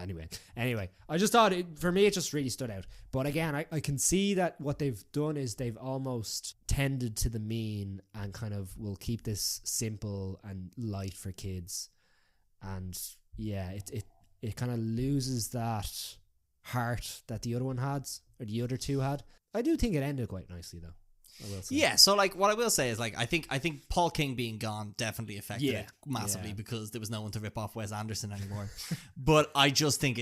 anyway. I just thought for me it just really stood out. But again, I can see that what they've done is they've almost tended to the mean and kind of will keep this simple and light for kids. And yeah, it kind of loses that heart that the other one had, or the other two had. I do think it ended quite nicely though, I will say. Yeah, so like what I will say is like I think Paul King being gone definitely affected it massively because there was no one to rip off Wes Anderson anymore. But I just think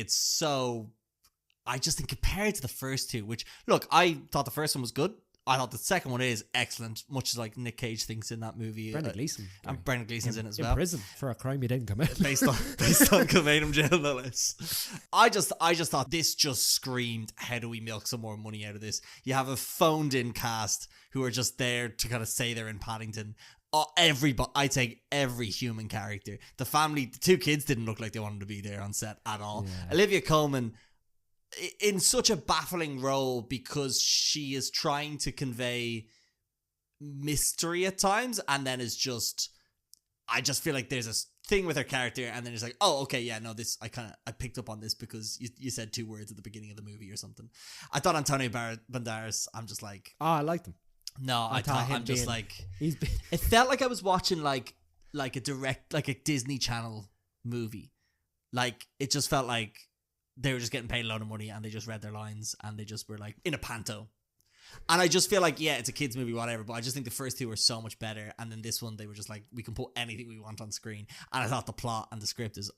compared to the first two, which look, I thought the first one was good. I thought the second one is excellent, much as like Nick Cage thinks in that movie. Brendan Gleeson. And Brendan Gleeson's in it as well. In prison for a crime he didn't commit. based on Covenham jail, no less. I just thought this just screamed, how do we milk some more money out of this? You have a phoned in cast who are just there to kind of say they're in Paddington. I take every human character. The family, the two kids didn't look like they wanted to be there on set at all. Yeah. Olivia Colman, in such a baffling role because she is trying to convey mystery at times, and then is just, I just feel like there's a thing with her character, and then it's like, oh, okay, yeah, no, this I picked up on this because you said two words at the beginning of the movie or something. I thought Antonio Banderas, I'm just like, I liked him. No, I thought I'm just like, it felt like I was watching like a Disney Channel movie. Like, it just felt like they were just getting paid a load of money and they just read their lines and they just were like in a panto. And I just feel like, yeah, it's a kid's movie, whatever, but I just think the first two were so much better. And then this one, they were just like, we can put anything we want on screen. And I thought the plot and the script is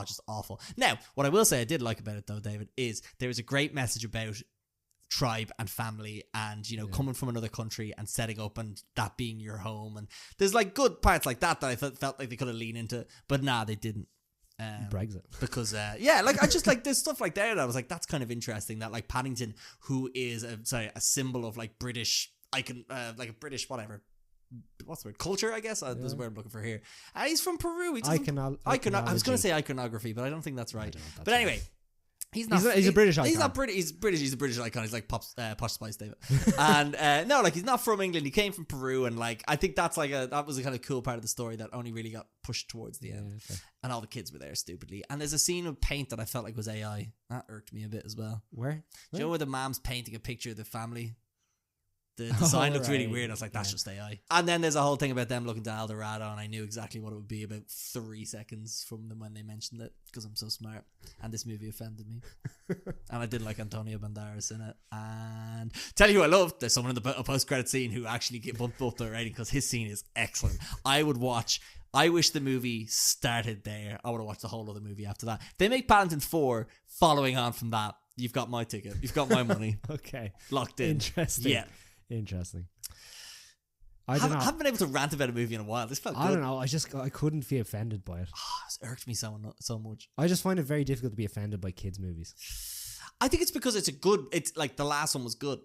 just awful. Now, what I will say I did like about it though, David, is there is a great message about tribe and family and, you know, coming from another country and setting up and that being your home. And there's like good parts like that I felt like they could have leaned into, but nah, they didn't. Brexit. Because like I just like there's stuff like that I was like, that's kind of interesting that like Paddington, who is a symbol of like British icon, like a British whatever, what's the word, culture, I guess. There's a word I'm looking for here. He's from Peru. He I was going to say iconography, but I don't think that's right. But anyway, he's a British icon. He's not British. He's British. He's a British icon. He's like Posh Spice David. And no, like he's not from England. He came from Peru, and like I think that was a kind of cool part of the story that only really got pushed towards the end. Yeah, okay. And all the kids were there stupidly. And there's a scene of paint that I felt like was AI. That irked me a bit as well. Where? Do you know where the mom's painting a picture of the family? The design looks really weird. I was like, that's just AI. And then there's a whole thing about them looking to El Dorado, and I knew exactly what it would be about 3 seconds from them when they mentioned it, because I'm so smart. And this movie offended me. And I didn't like Antonio Banderas in it. And tell you who I loved, there's someone in the post-credit scene who actually bumped up their rating because his scene is excellent. I wish the movie started there. I would have watched the whole other movie after that. If they make Paddington 4 following on from that, you've got my ticket. You've got my money. Okay. Locked in. Interesting. Yeah. Interesting. I haven't been able to rant about a movie in a while. This felt good. I don't know. I couldn't feel offended by it. It's irked me so much. I just find it very difficult to be offended by kids' movies. I think it's because it's like the last one was good.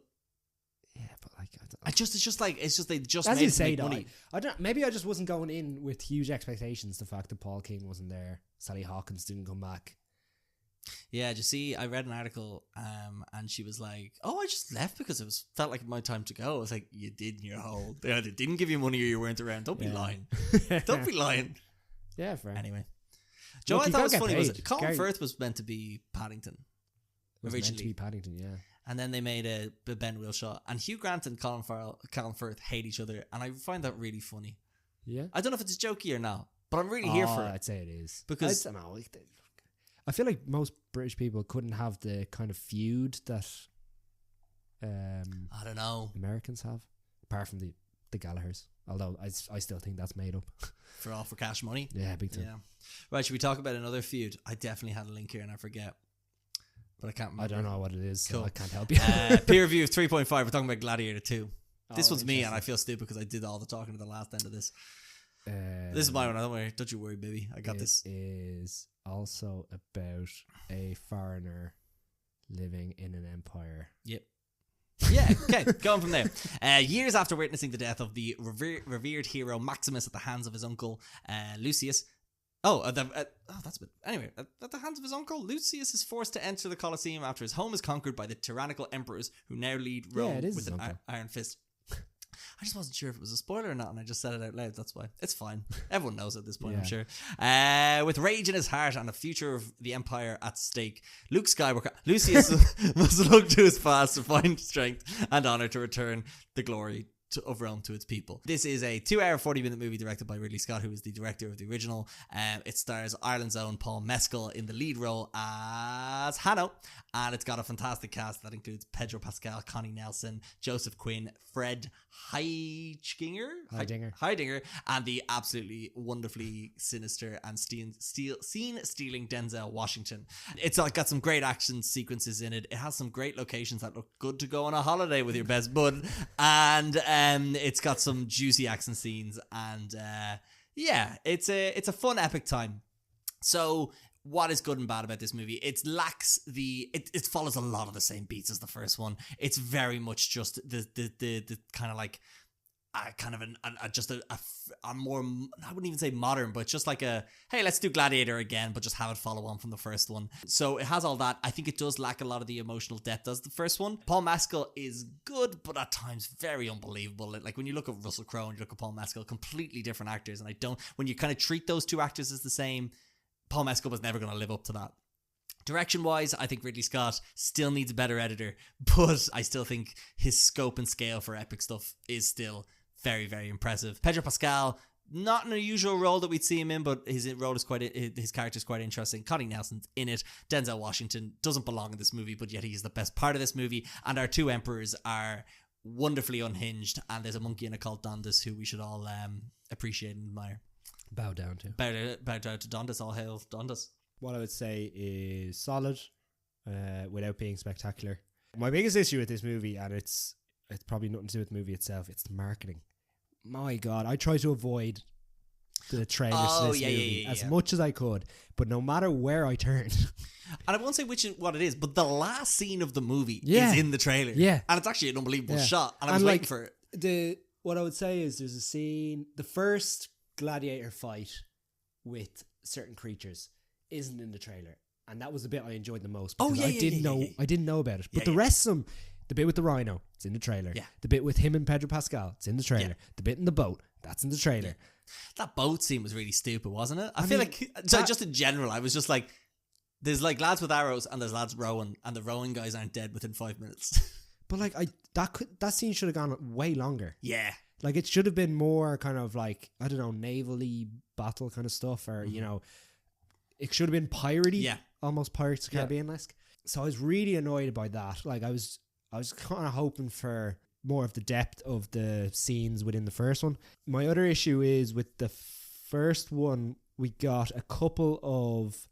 Yeah, but like they just as made you say, money. I don't. Maybe I just wasn't going in with huge expectations. The fact that Paul King wasn't there, Sally Hawkins didn't come back. Yeah, did you see? I read an article, and she was like, "Oh, I just left because felt like my time to go." I was like, "You did in your hole. They either didn't give you money or you weren't around. Don't be lying. Don't be lying." Yeah, fair. Anyway, Joe, I thought it was funny. Was Colin Firth was meant to be Paddington originally? Meant to be Paddington, yeah. And then they made a Ben Whishaw, and Hugh Grant and Colin Firth hate each other, and I find that really funny. Yeah, I don't know if it's jokey or not, but I'm really here for it. I'd say it is, because I don't know. I feel like most British people couldn't have the kind of feud that I don't know, Americans have, apart from the Gallaghers. Although I still think that's made up for cash money. Yeah, big time. Yeah. Right, should we talk about another feud? I definitely had a link here and I forget. But I can't remember. I don't know what it is, Cool. so I can't help you. Peer review of 3.5. We're talking about Gladiator 2. This one's me, and interesting. I feel stupid because I did all the talking at the last end of this. This is my one. Don't you worry, baby. I got this. It is also about a foreigner living in an empire. Yep. Yeah, okay, going from there. Years after witnessing the death of the revered hero Maximus at the hands of his uncle Lucius. That's a bit. Anyway, at the hands of his uncle, Lucius is forced to enter the Colosseum after his home is conquered by the tyrannical emperors who now lead Rome with an iron fist. I just wasn't sure if it was a spoiler or not, and I just said it out loud. That's why. It's fine. Everyone knows at this point, I'm sure. With rage in his heart and the future of the empire at stake, Lucius must look to his past to find strength and honor to return the glory of Rome to its people. This is a 2-hour 40-minute movie directed by Ridley Scott, who is the director of the original. It stars Ireland's own Paul Mescal in the lead role as Hanno, and it's got a fantastic cast that includes Pedro Pascal, Connie Nelson, Joseph Quinn, Fred Heidinger, and the absolutely wonderfully sinister and scene-stealing Denzel Washington. It's got some great action sequences in it. It has some great locations that look good to go on a holiday with your best bud, and it's got some juicy action scenes, and it's a fun epic time. So what is good and bad about this movie? It lacks it follows a lot of the same beats as the first one. It's very much just the kind of like a more, I wouldn't even say modern, but just like hey, let's do Gladiator again, but just have it follow on from the first one. So it has all that. I think it does lack a lot of the emotional depth as the first one. Paul Mescal is good, but at times very unbelievable. Like when you look at Russell Crowe and you look at Paul Mescal, completely different actors, and when you kind of treat those two actors as the same, Paul Mescal was never going to live up to that. Direction-wise, I think Ridley Scott still needs a better editor, but I still think his scope and scale for epic stuff is still very, very impressive. Pedro Pascal, not an unusual role that we'd see him in, but his character is quite interesting. Connie Nelson's in it. Denzel Washington doesn't belong in this movie, but yet he's the best part of this movie. And our two emperors are wonderfully unhinged, and there's a monkey in a called Dondas who we should all appreciate and admire. Bow down to Dondas. All hail Dondas. What I would say is solid, without being spectacular. My biggest issue with this movie, and it's probably nothing to do with the movie itself, it's the marketing. My God, I try to avoid the trailers to this movie as much as I could, but no matter where I turn. And I won't say what it is, but the last scene of the movie is in the trailer. Yeah. And it's actually an unbelievable shot, and I was waiting for it. What I would say is there's a scene, the first gladiator fight with certain creatures isn't in the trailer, and that was the bit I enjoyed the most because I didn't know about it. But the rest of them, the bit with the rhino, it's in the trailer. Yeah. The bit with him and Pedro Pascal, it's in the trailer. Yeah. The bit in the boat, that's in the trailer. Yeah. That boat scene was really stupid, wasn't it? I feel like just in general, I was just like, there's like lads with arrows and there's lads rowing, and the rowing guys aren't dead within 5 minutes. But like that scene should have gone way longer. Yeah. Like it should have been more kind of like, I don't know, naval-y battle kind of stuff, or you know, it should have been piratey. Yeah. Almost Pirates of the Caribbean-esque. So I was really annoyed by that. Like I was kind of hoping for more of the depth of the scenes within the first one. My other issue is with the first one, we got a couple of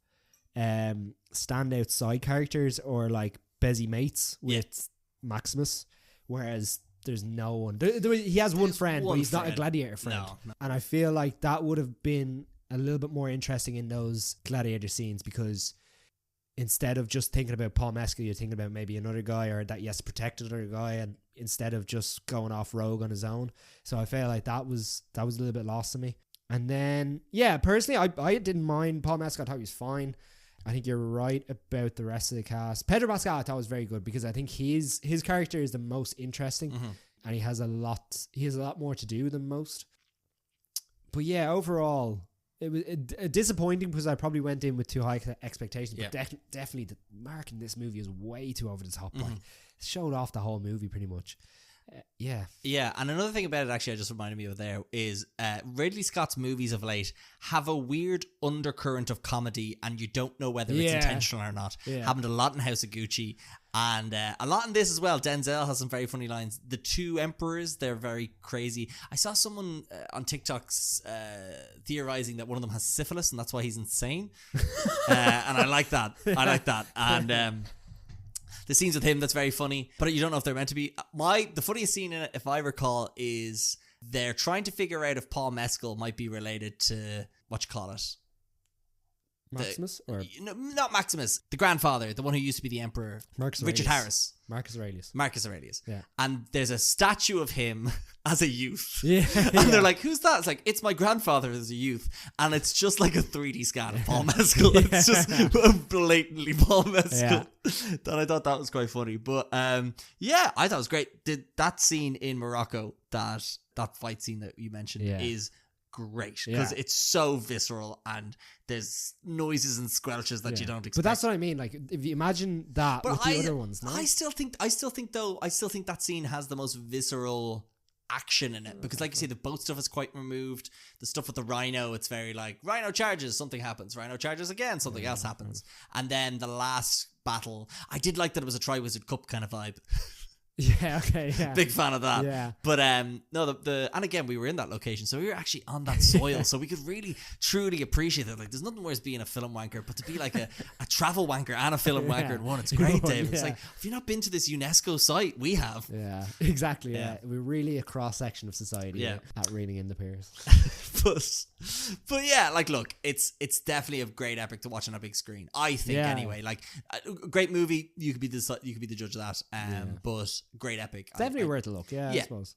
standout side characters or like busy mates with Maximus, whereas there's no one. He has one friend, but he's not a gladiator friend. No. And I feel like that would have been a little bit more interesting in those gladiator scenes, because instead of just thinking about Paul Mescal, you're thinking about maybe another guy, or that he has to protect another guy, and instead of just going off rogue on his own. So I feel like that was a little bit lost to me. And then, personally, I didn't mind Paul Mescal. I thought he was fine. I think you're right about the rest of the cast. Pedro Pascal I thought was very good, because I think his character is the most interesting, and he has a lot more to do than most. But yeah, overall, it was disappointing because I probably went in with too high expectations. But definitely the mark in this movie is way too over the top. Like, it showed off the whole movie pretty much. Yeah. Yeah, and another thing about it, actually, I just reminded me of there is Ridley Scott's movies of late have a weird undercurrent of comedy, and you don't know whether it's intentional or not. Yeah. Happened a lot in House of Gucci, and a lot in this as well. Denzel has some very funny lines. The two emperors, they're very crazy. I saw someone on TikToks theorizing that one of them has syphilis, and that's why he's insane. And I like that. And the scenes with him, that's very funny, but you don't know if they're meant to be. The funniest scene in it, if I recall, is they're trying to figure out if Paul Mescal might be related to Maximus? No, not Maximus. The grandfather, the one who used to be the emperor. Richard Harris. Marcus Aurelius. Yeah. And there's a statue of him as a youth. Yeah. And they're like, who's that? It's like, it's my grandfather as a youth. And it's just like a 3D scan of Paul Mescal. It's just blatantly Paul Mescal. Yeah. And I thought that was quite funny. But yeah, I thought it was great. That scene in Morocco, that fight scene that you mentioned is great, because it's so visceral and there's noises and squelches that you don't expect. But that's what I mean. Like, if you imagine that with the other ones, no? I still think that scene has the most visceral action in it, because like you say, the boat stuff is quite removed. The stuff with the rhino, it's very like, rhino charges, something happens, rhino charges again, something else happens. And then the last battle, I did like that it was a Triwizard Cup kind of vibe. Yeah, okay, yeah. Big fan of that. Yeah. But no, and again, we were in that location, so we were actually on that soil, so we could really truly appreciate it. Like, there's nothing worse being a film wanker, but to be like a travel wanker and a film wanker in one, it's great, Dave. It's like, if you've not been to this UNESCO site, we have. Yeah, exactly. Yeah. We're really a cross section of society at reeling in the piers. but yeah, like, look, it's definitely a great epic to watch on a big screen, I think. Anyway, like, a great movie, you could be the judge of that. But great epic. It's definitely worth a look. I suppose.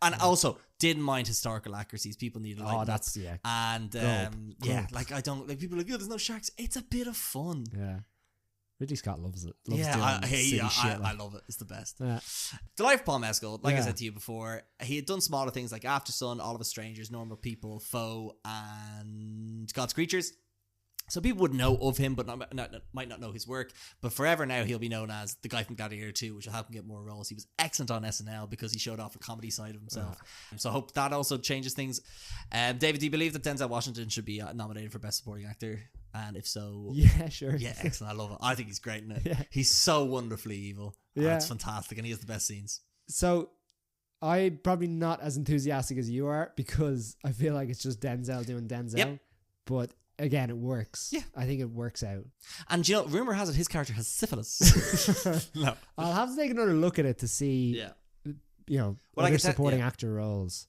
And also didn't mind historical accuracies. People need to like that's and like, I don't like people are like, there's no sharks. It's a bit of fun. Yeah. Ridley Scott loves it. I love it. It's the best. Yeah. The life of Paul Mescal, like I said to you before, he had done smaller things like After Sun, All of Us Strangers, Normal People, Foe, and God's Creatures. So people would know of him, but might not know his work. But forever now, he'll be known as the guy from Gladiator II, which will help him get more roles. He was excellent on SNL because he showed off the comedy side of himself. So I hope that also changes things. David, do you believe that Denzel Washington should be nominated for Best Supporting Actor? And if so... Yeah, sure. Yeah, excellent. I love it. I think he's great in it. Yeah. He's so wonderfully evil. Yeah. It's fantastic, and he has the best scenes. So... I'm probably not as enthusiastic as you are, because I feel like it's just Denzel doing Denzel. Yep. But... again, it works. Yeah. I think it works out. And rumor has it his character has syphilis. No. I'll have to take another look at it to see, other supporting actor roles.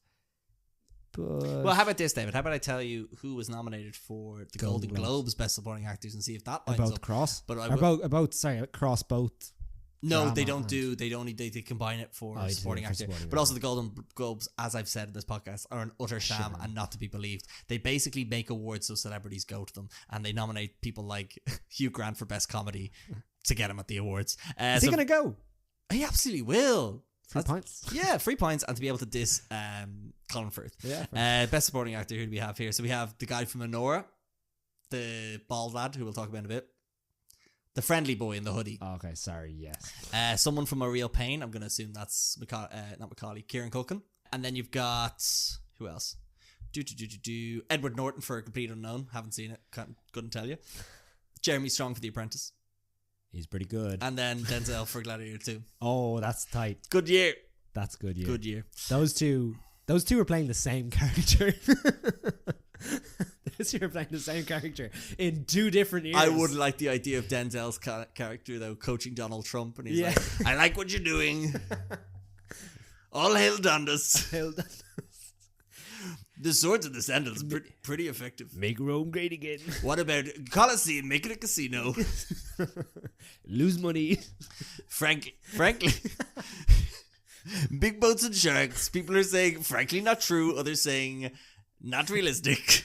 But well, how about this, David? How about I tell you who was nominated for the Golden Globes Best Supporting Actors and see if that lines up. Cross? But cross both. No, they don't do. They combine it for supporting actor. But also the Golden Globes, as I've said in this podcast, are an utter sham and not to be believed. They basically make awards so celebrities go to them, and they nominate people like Hugh Grant for Best Comedy to get him at the awards. Is he gonna go? He absolutely will. 3 points. Yeah, 3 points, and to be able to diss Colin Firth. Yeah. Best supporting actor. Who do we have here? So we have the guy from Anora, the bald lad who we'll talk about in a bit. The friendly boy in the hoodie. Oh, okay, sorry, yes. Someone from A Real Pain. I'm going to assume that's not Macaulay. Kieran Culkin. And then you've got... who else? Edward Norton for A Complete Unknown. Haven't seen it. Couldn't tell you. Jeremy Strong for The Apprentice. He's pretty good. And then Denzel for Gladiator 2. Oh, that's tight. Good year. That's good year. Good year. Those two are playing the same character. You're playing the same character in 2 different years. I would like the idea of Denzel's character though, coaching Donald Trump, and he's like, "I like what you're doing. All hail Dundas. The swords and the sandals, pretty effective. Make Rome great again. What about Coliseum? Make it a casino. Lose money. Frankly." Big boats and sharks. People are saying, frankly, not true. Others saying, not realistic.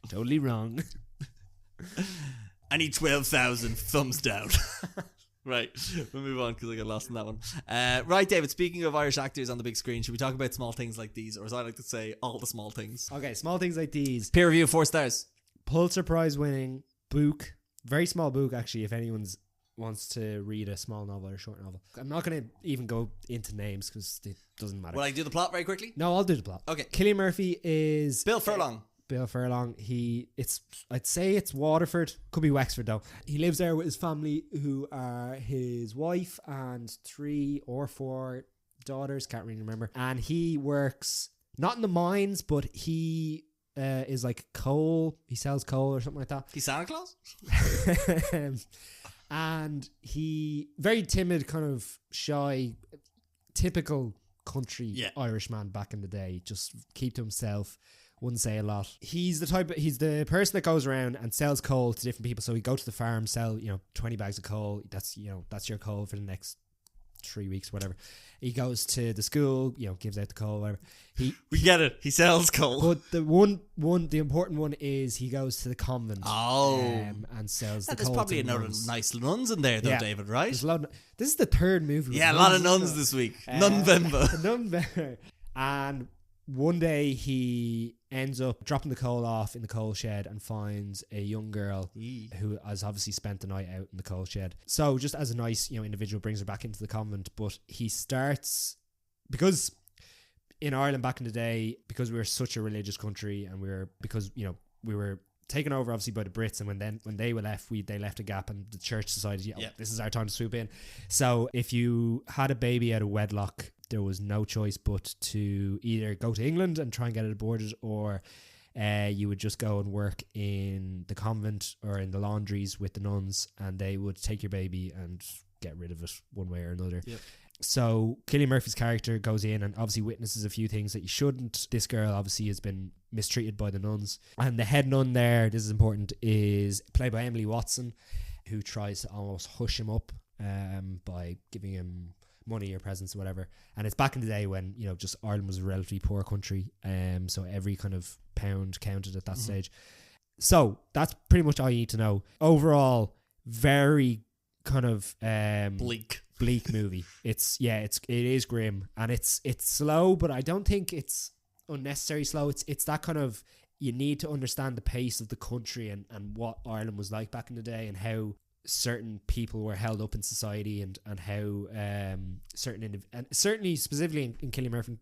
Totally wrong. I need 12,000 thumbs down. Right, we'll move on because I got lost in that one. Right, David, speaking of Irish actors on the big screen, should we talk about small things like these, or as I like to say, all the small things? Okay, small things like these. Peer review, 4 stars. Pulitzer Prize winning book. Very small book, actually, if anyone's wants to read a small novel or a short novel. I'm not going to even go into names because it doesn't matter. Will I do the plot very quickly? No, I'll do the plot. Okay. Cillian Murphy is Bill Furlong. Bill Furlong. I'd say it's Waterford. Could be Wexford though. He lives there with his family, who are his wife and 3 or 4 daughters. Can't really remember. And he works not in the mines, but he is like coal. He sells coal or something like that. He's Santa Claus? And he very timid, kind of shy, typical country Irishman back in the day. Just keep to himself. Wouldn't say a lot. He's the person that goes around and sells coal to different people. So he go to the farm, sell 20 bags of coal. That's your coal for the next 3 weeks, whatever. He goes to the school, gives out the coal, whatever. We get it. He sells coal. But the important one is he goes to the convent. And sells the coal. There's probably to another nuns. nice nuns in there, though, David, right? This is the 3rd movie. Yeah, a lot of nuns this week. Nunvember. And one day he ends up dropping the coal off in the coal shed and finds a young girl who has obviously spent the night out in the coal shed. So just as a nice individual, brings her back into the convent. But he starts, because in Ireland back in the day, because we were such a religious country, and we were taken over obviously by the Brits, and when they were left, they left a gap, and the church decided this is our time to swoop in. So if you had a baby out of wedlock, there was no choice but to either go to England and try and get it aborted, or you would just go and work in the convent or in the laundries with the nuns, and they would take your baby and get rid of it one way or another. Yep. So Cillian Murphy's character goes in and obviously witnesses a few things that you shouldn't. This girl obviously has been mistreated by the nuns, and the head nun there, this is important, is played by Emily Watson, who tries to almost hush him up by giving him money or presents or whatever. And it's back in the day when just Ireland was a relatively poor country, so every kind of pound counted at that stage. So that's pretty much all you need to know. Overall, very kind of bleak movie. It is grim, and it's slow, but I don't think it's unnecessary slow. It's that kind of, you need to understand the pace of the country and what Ireland was like back in the day, and how certain people were held up in society, and how and certainly specifically in Cillian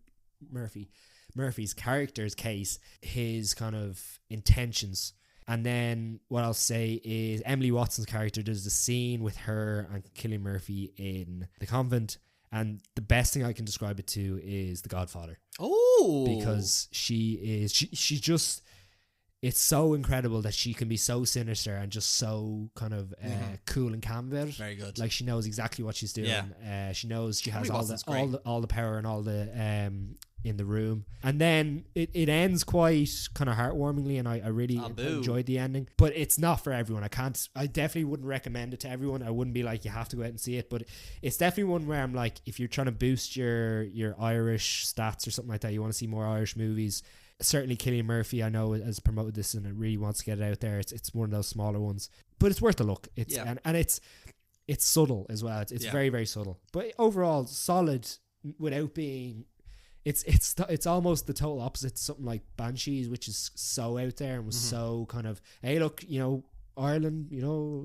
Murphy's character's case, his kind of intentions. And then what I'll say is Emily Watson's character does the scene with her and Cillian Murphy in the convent, and the best thing I can describe it to is The Godfather. Oh, because she just, it's so incredible that she can be so sinister and just so kind of cool and calm about it. Very good. Like, she knows exactly what she's doing. Yeah. She knows she has Emily all the power and all the in the room. And then it ends quite kind of heartwarmingly, and I really enjoyed the ending. But it's not for everyone. I definitely wouldn't recommend it to everyone. I wouldn't be like, you have to go out and see it. But it's definitely one where I'm like, if you're trying to boost your Irish stats or something like that, you want to see more Irish movies. Certainly Cillian Murphy, I know, has promoted this and it really wants to get it out there. It's one of those smaller ones, but it's worth a look. And it's subtle as well. It's very, very subtle, but overall solid without being. It's almost the total opposite to something like Banshees, which is so out there and was so kind of, hey, look, Ireland,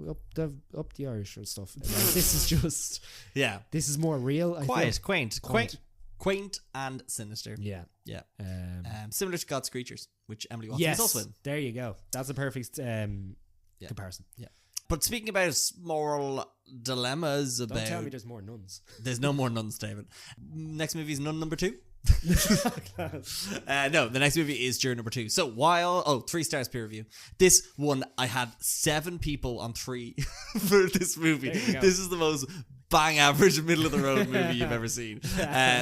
up the Irish and stuff. Like, this is just, this is more real. Quaint and sinister. Yeah. Similar to God's Creatures, which Emily Watson is also in. There you go. That's a perfect comparison. Yeah. But speaking about moral dilemmas, don't tell me there's more nuns. There's no more nuns, David. Next movie is Nun number 2. No, the next movie is Juror number 2. So 3 stars peer review. This one, I had 7 people on 3 for this movie. This is the most bang average middle of the road movie you've ever seen.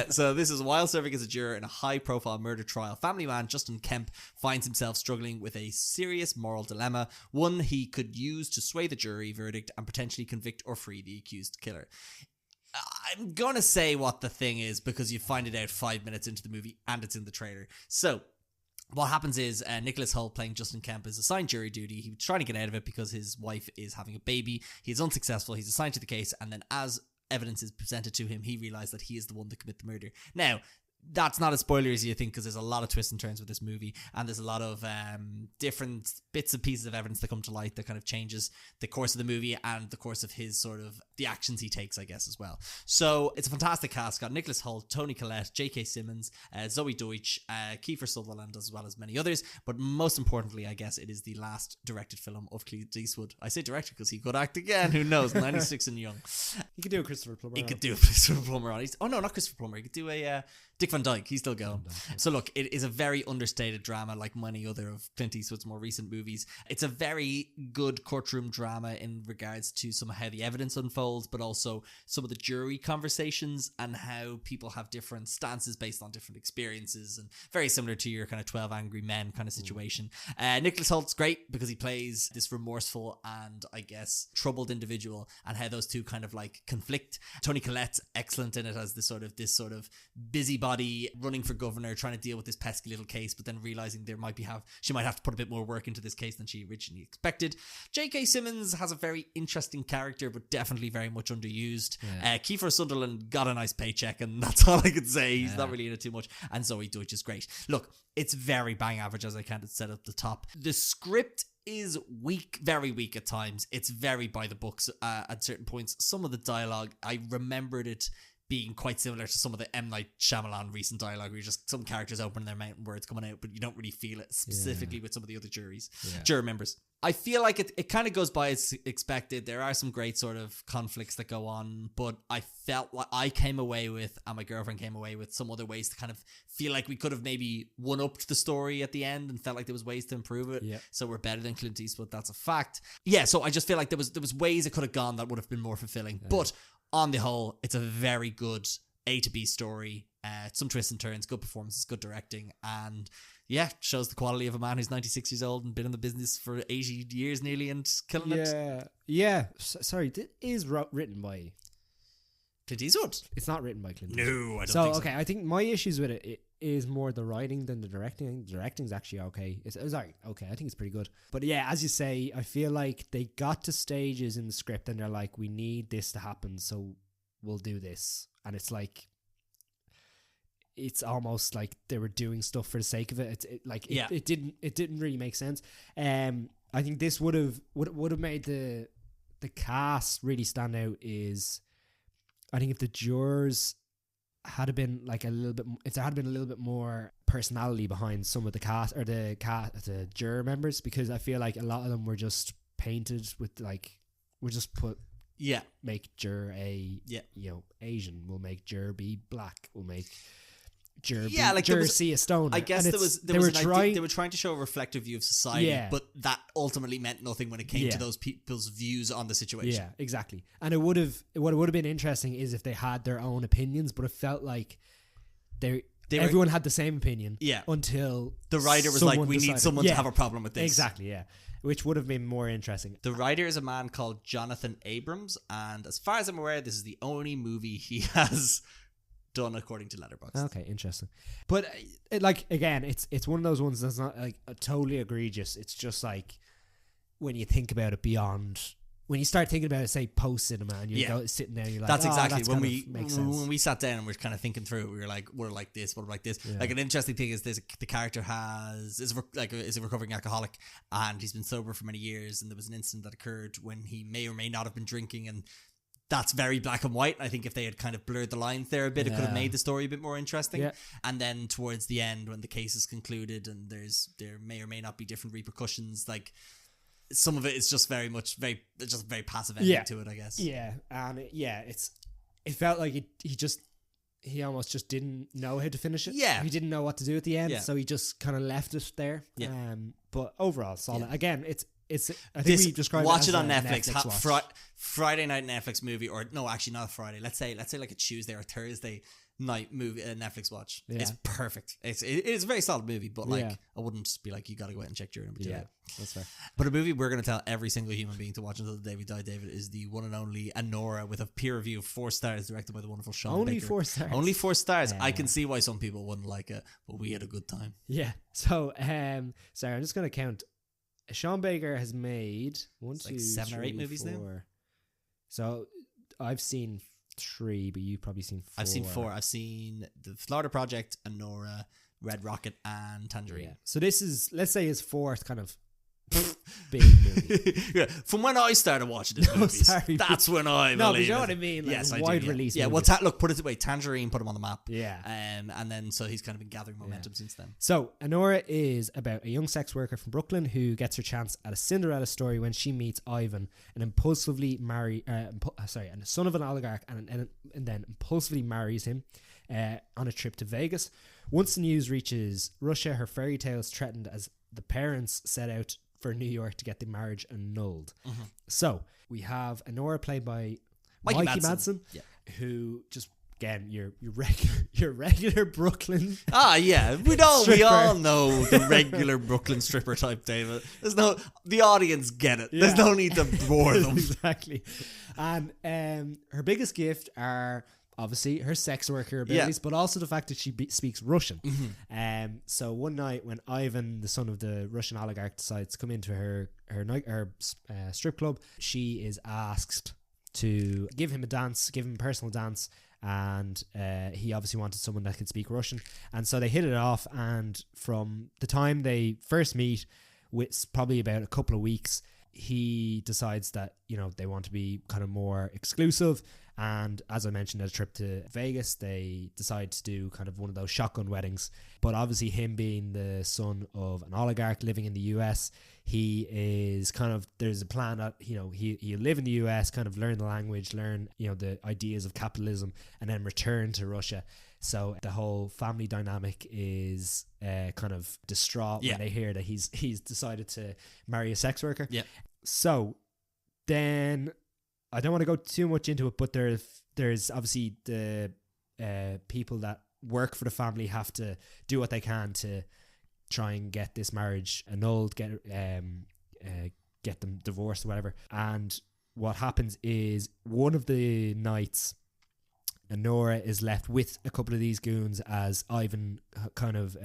So this is, while serving as a juror in a high profile murder trial, family man Justin Kemp finds himself struggling with a serious moral dilemma, one he could use to sway the jury verdict and potentially convict or free the accused killer. I'm gonna say what the thing is because you find it out 5 minutes into the movie and it's in the trailer. So what happens is Nicholas Hoult, playing Justin Kemp, is assigned jury duty. He's trying to get out of it because his wife is having a baby. He's unsuccessful. He's assigned to the case, and then as evidence is presented to him, he realizes that he is the one that committed the murder. Now, that's not as spoilery as you think, because there's a lot of twists and turns with this movie, and there's a lot of different bits and pieces of evidence that come to light that kind of changes the course of the movie and the course of his sort of the actions he takes, I guess, as well. So it's a fantastic cast. Got Nicholas Hoult, Toni Collette, J.K. Simmons, Zoe Deutsch, Kiefer Sutherland, as well as many others. But most importantly, I guess it is the last directed film of Clint Eastwood. I say directed because he could act again. Who knows? 96 and young. You could do a Christopher Plummer. He could do a Christopher Plummer on. Oh no, not Christopher Plummer. He could do a Dick Van Dyke. He's still going. So look, it is a very understated drama, like many other of Clint Eastwood's more recent movies. It's a very good courtroom drama in regards to some of how the evidence unfolds, but also some of the jury conversations and how people have different stances based on different experiences, and very similar to your kind of 12 Angry Men kind of situation. Nicholas Holt's great because he plays this remorseful and, I guess, troubled individual, and how those two kind of like conflict. Toni Collette's excellent in it as this sort of busybody running for governor, trying to deal with this pesky little case, but then realizing she might have to put a bit more work into this case than she originally expected. J.K. Simmons has a very interesting character, but definitely very much underused. Kiefer Sutherland got a nice paycheck, and that's all I could say. He's not really in it too much. And Zoe Deutsch is great. Look, it's very bang average, as I kind of said at the top. The script is weak, very weak at times. It's very by the books at certain points. Some of the dialogue, I remembered it being quite similar to some of the M. Night Shyamalan recent dialogue, where you're just some characters opening their mouth and words coming out, but you don't really feel it specifically with some of the other juror members. I feel like it kind of goes by as expected. There are some great sort of conflicts that go on, but I felt like I came away with, and my girlfriend came away with, some other ways to kind of feel like we could have maybe one-upped the story at the end and felt like there was ways to improve it. So we're better than Clint Eastwood. That's a fact. Yeah, so I just feel like there was ways it could have gone that would have been more fulfilling. But on the whole, it's a very good A to B story. Some twists and turns, good performances, good directing, and shows the quality of a man who's 96 years old and been in the business for 80 years nearly and killing it. Sorry, it is written by Clint Eastwood. It's not written by Clint Eastwood. No, I don't think so. Okay, I think my issues with it is more the writing than the directing. I think the directing's actually okay. It's alright. Okay, I think it's pretty good. But yeah, as you say, I feel like they got to stages in the script and they're like, we need this to happen, so we'll do this. And it's like, it's almost like they were doing stuff for the sake of it. It didn't really make sense. I think this would have made the cast really stand out. Is I think if the jurors had been like if there had been a little bit more personality behind some of the cast or the juror members, because I feel like a lot of them were just painted with like, we just put make juror A Asian, we'll make juror B black, we'll make juror C a stoner. I guess they were trying to show a reflective view of society, but that ultimately meant nothing when it came to those people's views on the situation. Yeah, exactly. And what would have been interesting is if they had their own opinions, but it felt like everyone had the same opinion. Yeah. Until the writer was like, we need someone to have a problem with this. Exactly, yeah. Which would have been more interesting. The writer is a man called Jonathan Abrams, and as far as I'm aware, this is the only movie he has done according to Letterboxd. Okay, interesting. But again, it's one of those ones that's not like totally egregious. It's just like when you think about it beyond, when you start thinking about it, say post cinema, and you go sitting there, and you're like, that's exactly when we sat down and we're kind of thinking through it. We were like, we're like this, we're like this. Like an interesting thing is the character is a recovering alcoholic, and he's been sober for many years, and there was an incident that occurred when he may or may not have been drinking, and that's very black and white. I think if they had kind of blurred the lines there a bit, it could have made the story a bit more interesting. Yeah. And then towards the end, when the case is concluded and there may or may not be different repercussions, like some of it is just very passive ending to it, I guess. Yeah, and it felt like he almost just didn't know how to finish it. Yeah, he didn't know what to do at the end, so he just kind of left it there. Yeah. But overall, solid. Yeah. Again, it's. I think we described watch it on Netflix. Friday night Netflix movie, or no, actually not a Friday. Let's say like a Tuesday or Thursday night movie, Netflix watch. Yeah. It's perfect. It's a very solid movie, but I wouldn't be like, you got to go out and check Juror number 2. Yeah, that's fair. But a movie we're going to tell every single human being to watch until the day we die, David, is the one and only Anora, with a peer review of 4 stars, directed by the wonderful Sean Baker. Only 4 stars. Only 4 stars. I can see why some people wouldn't like it, but we had a good time. Yeah. So, sorry, I'm just going to count. Sean Baker has made 1, 2, 7 or 8 movies 4. Now. So I've seen 3, but you've probably seen 4. I've seen 4. I've seen the Florida Project, Anora, Red Rocket, and Tangerine. Yeah. So this is, let's say, his 4th kind of big movie. Yeah, from when I started watching this movies, sorry, that's when I No, but believe you know it. what I mean? Like, Yes, I wide do. Yeah, release yeah. Well, movies. look, put it away. Tangerine put him on the map. Yeah. And then so he's kind of been gathering momentum since then. So, Anora is about a young sex worker from Brooklyn who gets her chance at a Cinderella story when she meets Ivan, an impulsively and a son of an oligarch, and then impulsively marries him on a trip to Vegas. Once the news reaches Russia, her fairy tale is threatened as the parents set out for New York to get the marriage annulled. Mm-hmm. So, we have Anora played by Mikey Madsen, who just, again, your regular Brooklyn. Yeah, we all know the regular Brooklyn stripper type, David. The audience get it. Yeah. There's no need to bore them. Exactly. And her biggest gift are obviously her sex worker abilities, but also the fact that she speaks Russian. Mm-hmm. So one night when Ivan, the son of the Russian oligarch, decides to come into her strip club, she is asked to give him a personal dance, and he obviously wanted someone that could speak Russian, and so they hit it off. And from the time they first meet, with probably about a couple of weeks, he decides that they want to be kind of more exclusive. And as I mentioned, at a trip to Vegas, they decide to do kind of one of those shotgun weddings. But obviously, him being the son of an oligarch living in the US, he is kind of, there's a plan that he'll live in the US, kind of learn the language, learn the ideas of capitalism, and then return to Russia. So the whole family dynamic is kind of distraught when they hear that he's decided to marry a sex worker. Yeah. So then, I don't want to go too much into it, but there's obviously the people that work for the family have to do what they can to try and get this marriage annulled, get them divorced or whatever. And what happens is, one of the nights, Anora is left with a couple of these goons as Ivan kind of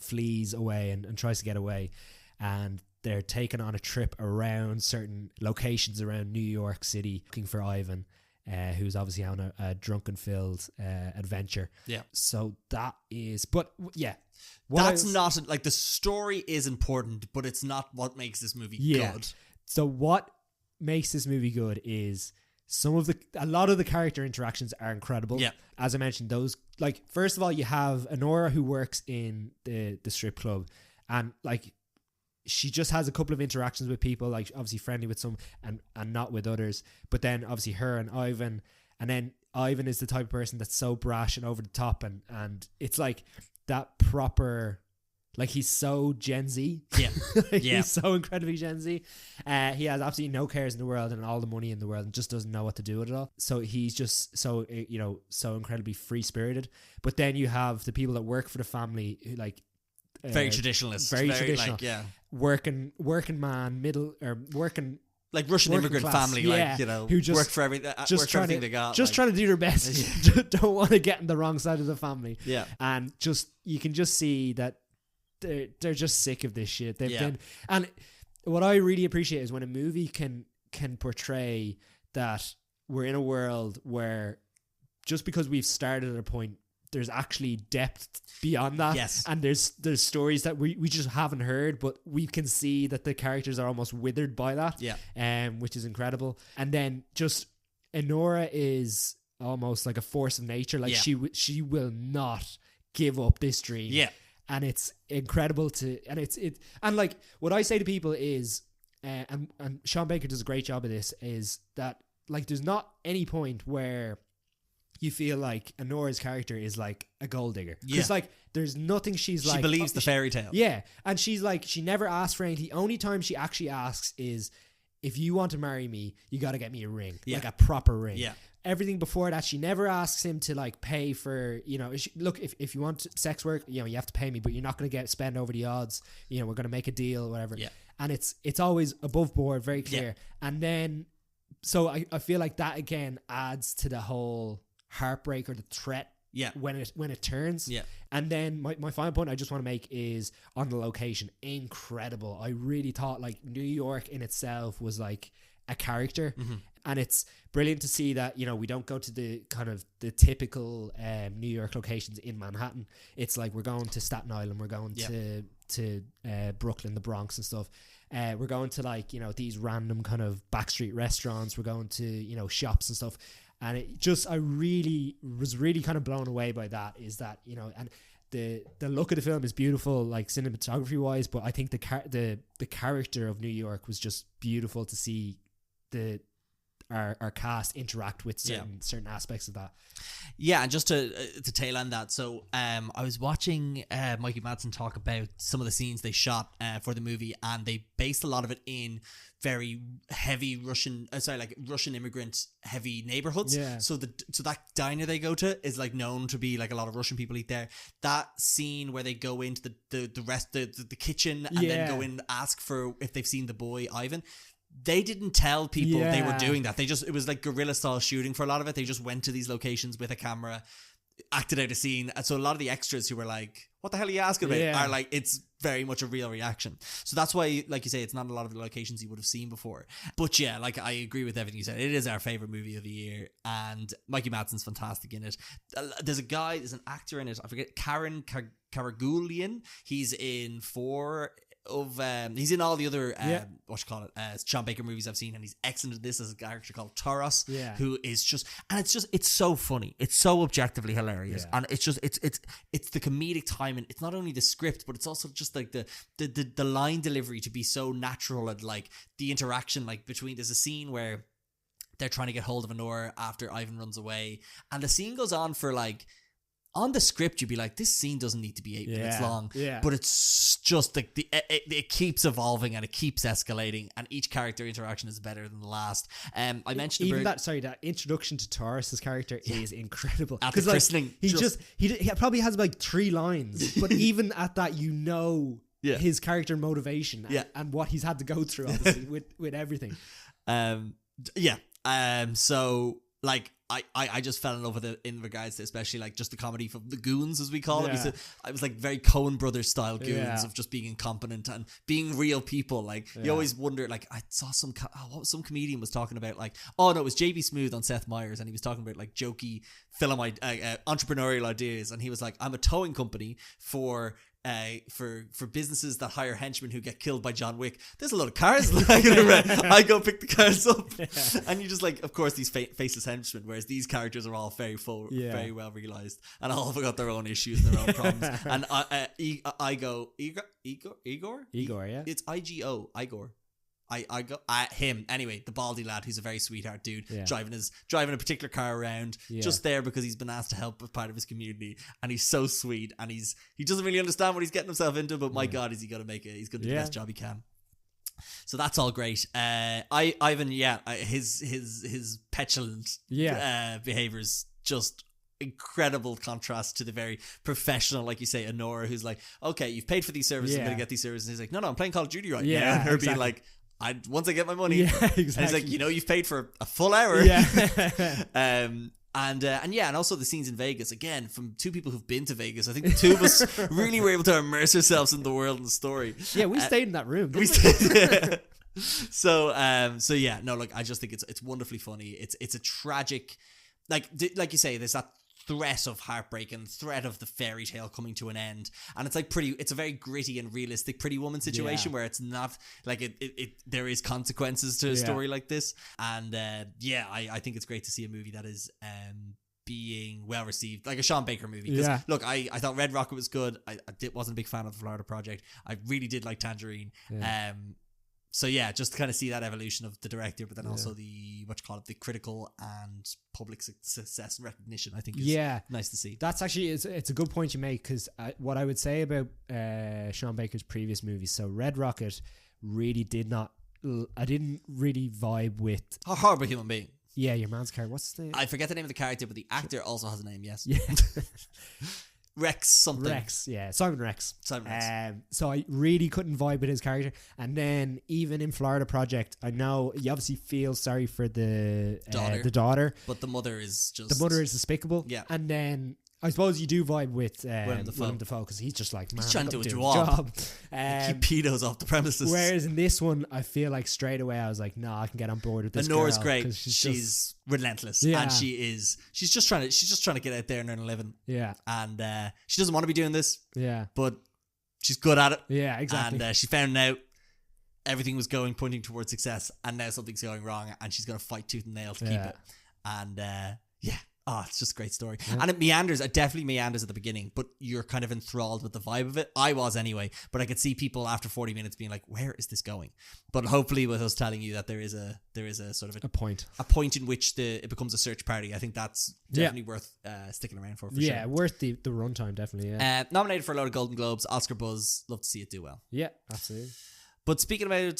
flees away and tries to get away, and they're taken on a trip around certain locations around New York City looking for Ivan, who's obviously on a drunken-filled adventure. Yeah. So that is... But, yeah. Not... Like, the story is important, but it's not what makes this movie good. So what makes this movie good is a lot of the character interactions are incredible. Yeah. As I mentioned, those... Like, first of all, you have Anora, who works in the strip club, and, like... She just has a couple of interactions with people, like obviously friendly with some and not with others. But then obviously her and Ivan, and then Ivan is the type of person that's so brash and over the top, and it's like that proper, like he's so Gen Z. Yeah. He's so incredibly Gen Z. He has absolutely no cares in the world and all the money in the world and just doesn't know what to do with it all. So he's just so, so incredibly free spirited. But then you have the people that work for the family who like, very traditionalist, very traditional, like, working man, working like Russian immigrant class, family, who just work for everything, just trying to they got, trying to do their best, don't want to get in the wrong side of the family, and you can just see that they're just sick of this shit. They've been, and what I really appreciate is when a movie can portray that we're in a world where just because we've started at a point, there's actually depth beyond that. Yes. And there's stories that we just haven't heard, but we can see that the characters are almost withered by that. Yeah. Which is incredible. And then just Anora is almost like a force of nature. Like she will not give up this dream. Yeah. And it's incredible and like what I say to people is, and Sean Baker does a great job of this, is that like there's not any point where you feel like Anora's character is like a gold digger. Because like there's nothing she believes the fairy tale. Yeah. And she's like, she never asks for anything. The only time she actually asks is, if you want to marry me, you got to get me a ring. Like a proper ring. Yeah. Everything before that, she never asks him to like pay for, look, if you want sex work, you have to pay me, but you're not going to spend over the odds. We're going to make a deal or whatever. Yeah. And it's always above board, very clear. Yeah. And then, so I feel like that again adds to the whole heartbreak or the threat when it turns. Yeah. And then my final point I just want to make is on the location. Incredible. I really thought like New York in itself was like a character. Mm-hmm. And it's brilliant to see that, you know, we don't go to the kind of the typical New York locations in Manhattan. It's like we're going to Staten Island, we're going to Brooklyn, the Bronx and stuff. We're going to, like, you know, these random kind of backstreet restaurants. We're going to, you know, shops and stuff. And it just, I was really kind of blown away by that, is that, you know, and the look of the film is beautiful, like cinematography wise, but I think the character of New York was just beautiful to see our cast interact with certain aspects of that. Yeah, and just to tail end that, so I was watching Mikey Madsen talk about some of the scenes they shot for the movie, and they based a lot of it in very heavy Russian immigrant heavy neighborhoods. Yeah. So that diner they go to is like known to be like a lot of Russian people eat there. That scene where they go into the kitchen and then go in and ask for if they've seen the boy Ivan. They didn't tell people they were doing that. It was like guerrilla style shooting for a lot of it. They just went to these locations with a camera, acted out a scene. And so a lot of the extras who were like, what the hell are you asking about? Are like, it's very much a real reaction. So that's why, like you say, it's not a lot of the locations you would have seen before. But yeah, like I agree with everything you said. It is our favorite movie of the year. And Mikey Madsen's fantastic in it. There's an actor in it. I forget, Karen Karagulian. He's in he's in all the other Sean Baker movies I've seen, and he's excellent in this as a character called Taras, who is it's so funny, it's so objectively hilarious, and it's the comedic timing. It's not only the script, but it's also just like the line delivery to be so natural, and like the interaction like between. There's a scene where they're trying to get hold of Anora after Ivan runs away, and the scene goes on for like. On the script, you'd be like, this scene doesn't need to be 8 minutes long. Yeah. But it's just like it keeps evolving and it keeps escalating, and each character interaction is better than the last. I mentioned that introduction to Taurus's character is incredible. At the christening, he probably has like 3 lines, but even at that, you know his character motivation and what he's had to go through, obviously, with everything. So like I just fell in love with it in regards to especially like just the comedy from the goons, as we call it. I was like very Coen Brothers style goons of just being incompetent and being real people. Like you always wonder, like I saw some comedian was talking about, like, oh no, it was JB Smoove on Seth Meyers, and he was talking about like jokey film entrepreneurial ideas, and he was like, I'm a towing company for businesses that hire henchmen who get killed by John Wick. There's a lot of cars lying around. I go pick the cars up, and you just like, of course, these faceless henchmen. Whereas these characters are all very well realized, and all have got their own issues and their own problems. And Igor. Yeah, it's IGO. Igor. I go him anyway. The baldy lad who's a very sweetheart dude, driving a particular car around, just there because he's been asked to help with part of his community, and he's so sweet, and he doesn't really understand what he's getting himself into, but my God, is he gonna make it? He's gonna do the best job he can. So that's all great. Ivan, his petulant behaviors just incredible contrast to the very professional, like you say, Anora, who's like, okay, you've paid for these services, I'm gonna get these services. And he's like, no, I'm playing Call of Duty right now. And her being like, once I get my money, exactly. And he's like, you've paid for a full hour. And also the scenes in Vegas, again, from 2 people who've been to Vegas. I think the 2 of us really were able to immerse ourselves in the world and the story. Yeah, we stayed in that room. So I just think it's wonderfully funny. It's a tragic, like you say, there's that threat of heartbreak and threat of the fairy tale coming to an end, and it's like it's a very gritty and realistic Pretty Woman situation where it's not like there is consequences to a story like this. And I think it's great to see a movie that is being well received, like a Sean Baker movie. Because look, I thought Red Rocket was good. I wasn't a big fan of the Florida Project. I really did like Tangerine. So just to kind of see that evolution of the director, but then also the the critical and public success and recognition, I think is nice to see. That's actually it's a good point you make, because what I would say about Sean Baker's previous movies, so Red Rocket really I didn't really vibe with. A horrible human being. Yeah, your man's character. What's his name? I forget the name of the character, but the actor also has a name. Yes. Yeah. Rex something. Simon Rex. So I really couldn't vibe with his character. And then even in Florida Project, I know you obviously feel sorry for the daughter, but the mother is just... The mother is despicable. Yeah. And then I suppose you do vibe with Willem Dafoe because he's just like, man, He's trying to do a his job. Um, Keep pedos off the premises. whereas in this one, I feel like straight away I was like, nah, I can get on board with this. Anora's girl, great. 'cause She's relentless, Yeah. and she's just trying to get out there and earn a living. yeah, And she doesn't want to be doing this, yeah, but she's good at it. yeah, exactly. And she found out everything was pointing towards success, and now something's going wrong, and she's going to fight tooth and nail to keep Yeah. it. And it's just a great story. Yeah. And it meanders. It definitely meanders at the beginning, but you're kind of enthralled with the vibe of it. I was anyway, but I could see people after 40 minutes being like, "Where is this going?" But hopefully, with us telling you that there is a sort of a point. a point in which it becomes a search party. I think that's definitely worth sticking around for Yeah, sure. worth the runtime, definitely. Yeah, Nominated for a load of Golden Globes, Oscar buzz. Love to see it do well. yeah, absolutely. But speaking about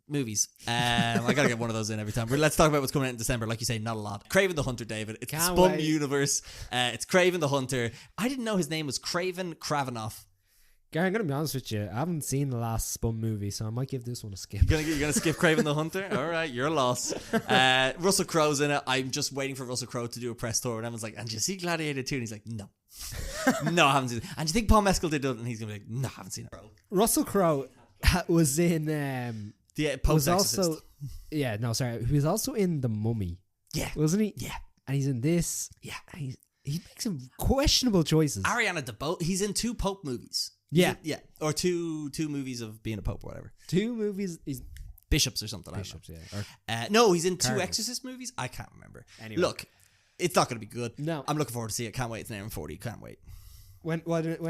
movies, I gotta get one of those in every time. But let's talk about what's coming out in December. Like you say, not a lot. Craven the Hunter, David. It's Can't the Spum wait. universe. It's Craven the Hunter. I didn't know his name was Craven Kravinoff. Gary, I'm gonna be honest with you. I haven't seen the last Spum movie, so I might give this one a skip. You're gonna skip Craven the Hunter? All right, you're a loss. Russell Crowe's in it. I'm just waiting for Russell Crowe to do a press tour, and everyone's like, "And you see Gladiator II?" And he's like, "No, no, I haven't seen it." And you think Paul Mescal did it? And he's gonna be like, "No, I haven't seen it." Russell Crowe was in. The Pope's was Exorcist. also he was also in The Mummy, Yeah, wasn't he? yeah, And he's in this. yeah. And he makes some questionable choices. Ariana DeBose. He's in 2 Pope movies. Yeah. Yeah, or two movies of being a pope or whatever. 2 movies. He's Bishops or something. bishops, yeah. Or, No, he's in 2 Cardinals. Exorcist movies. I can't remember. Anyway. Look, it's not going to be good. No. I'm looking forward to see it. Can't wait. It's an hour and 40. Can't wait. when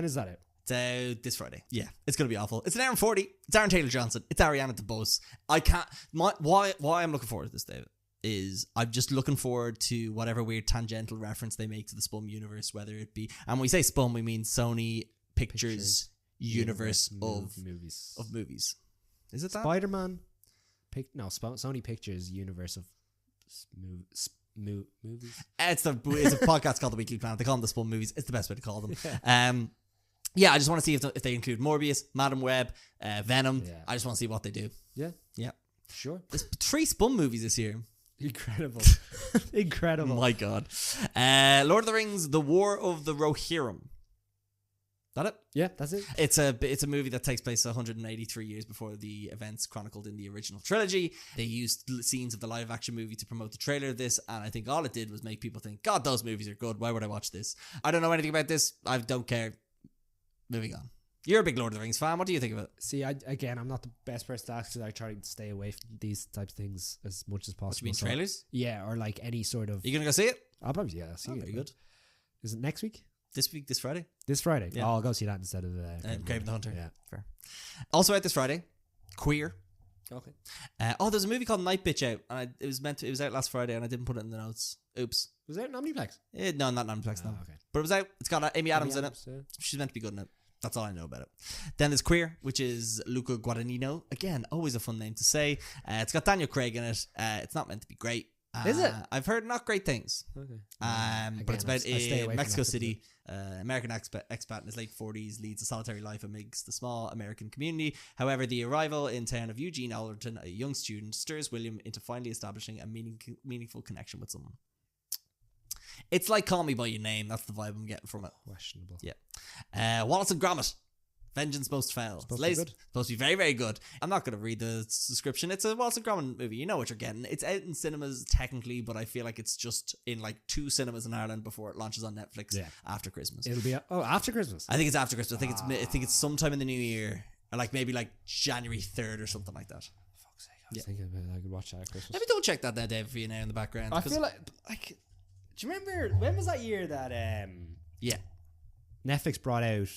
is that out? It's out this Friday. Yeah, it's going to be awful. It's an hour and 40. It's Aaron Taylor Johnson. It's Ariana DeBose. I can't. Why I'm looking forward to this, David, is I'm just looking forward to whatever weird tangential reference they make to the Spum universe, whether it be, and when we say Spum, we mean Sony Pictures universe of movies. Is it that? Spider-Man? Sony Pictures universe of movies. It's a podcast called The Weekly Planet. They call them the Spum movies. It's the best way to call them. Yeah, I just want to see if they include Morbius, Madam Web, Venom. Yeah. I just want to see what they do. Yeah, Yeah. sure. There's 3 Spum movies this year. Incredible. Incredible. My God. Lord of the Rings, The War of the Rohirrim. That it? Yeah, that's it. It's a movie that takes place 183 years before the events chronicled in the original trilogy. They used scenes of the live action movie to promote the trailer of this, and I think all it did was make people think, God, those movies are good. Why would I watch this? I don't know anything about this. I don't care. Moving on. You're a big Lord of the Rings fan. What do you think of it? See, I'm not the best person to ask because I try to stay away from these types of things as much as possible. What, you mean So, trailers? yeah, or like any sort of. Are you going to go see it? I'll probably see it. Very good. Is it next week? This week, this Friday? This Friday. Yeah. Oh, I'll go see that instead of Craven the Hunter. Yeah. Fair. Also out this Friday, Queer. Okay. There's a movie called Night Bitch out, and it was out last Friday, and I didn't put it in the notes. Oops. Was there an Omniplex? No, not Nanoplex, no. Okay. But it was out. It's got Amy Adams in it. Yeah. She's meant to be good in it. That's all I know about it. Then there's Queer, which is Luca Guadagnino. Again, always a fun name to say. It's got Daniel Craig in it. It's not meant to be great. Is it? I've heard not great things. Okay. But it's about I stay away from Mexico that City. American expat in his late 40s leads a solitary life amidst the small American community. However, the arrival in town of Eugene Allerton, a young student, stirs William into finally establishing a meaningful connection with someone. It's like Call Me By Your Name. That's the vibe I'm getting from it. Questionable. Yeah. Wallace and Gromit. Vengeance Most Foul. Supposed to be good. Supposed to be very, very good. I'm not going to read the description. It's a Wallace and Gromit movie. You know what you're getting. It's out in cinemas technically, but I feel like it's just in like 2 cinemas in Ireland before it launches on Netflix after Christmas. It'll be after Christmas. I think it's after Christmas. I think it's sometime in the new year, or like maybe like January 3rd or something like that. Fuck's sake, I was thinking about I could watch that at Christmas. Maybe don't check that now, Dave, for you now in the background. I feel like do you remember when was that year that yeah, Netflix brought out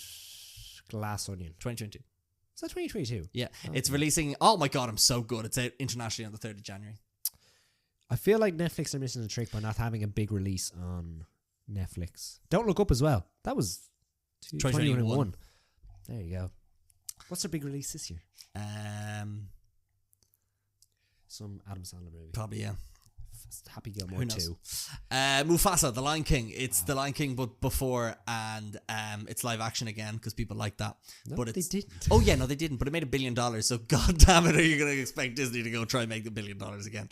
Glass Onion? 2022. Is that 2022? Yeah, it's releasing. Oh my God, I'm so good. It's out internationally on the 3rd of January. I feel like Netflix are missing a trick by not having a big release on Netflix. Don't Look Up as well. That was 2021. There you go. What's their big release this year? Some Adam Sandler movie. Probably, yeah. Happy Gilmore 2. Mufasa, The Lion King. It's The Lion King, but before, and it's live action again because people like that. No, but they didn't. Oh yeah, no, they didn't. But it made $1 billion. So God damn it, are you going to expect Disney to go try and make the $1 billion again?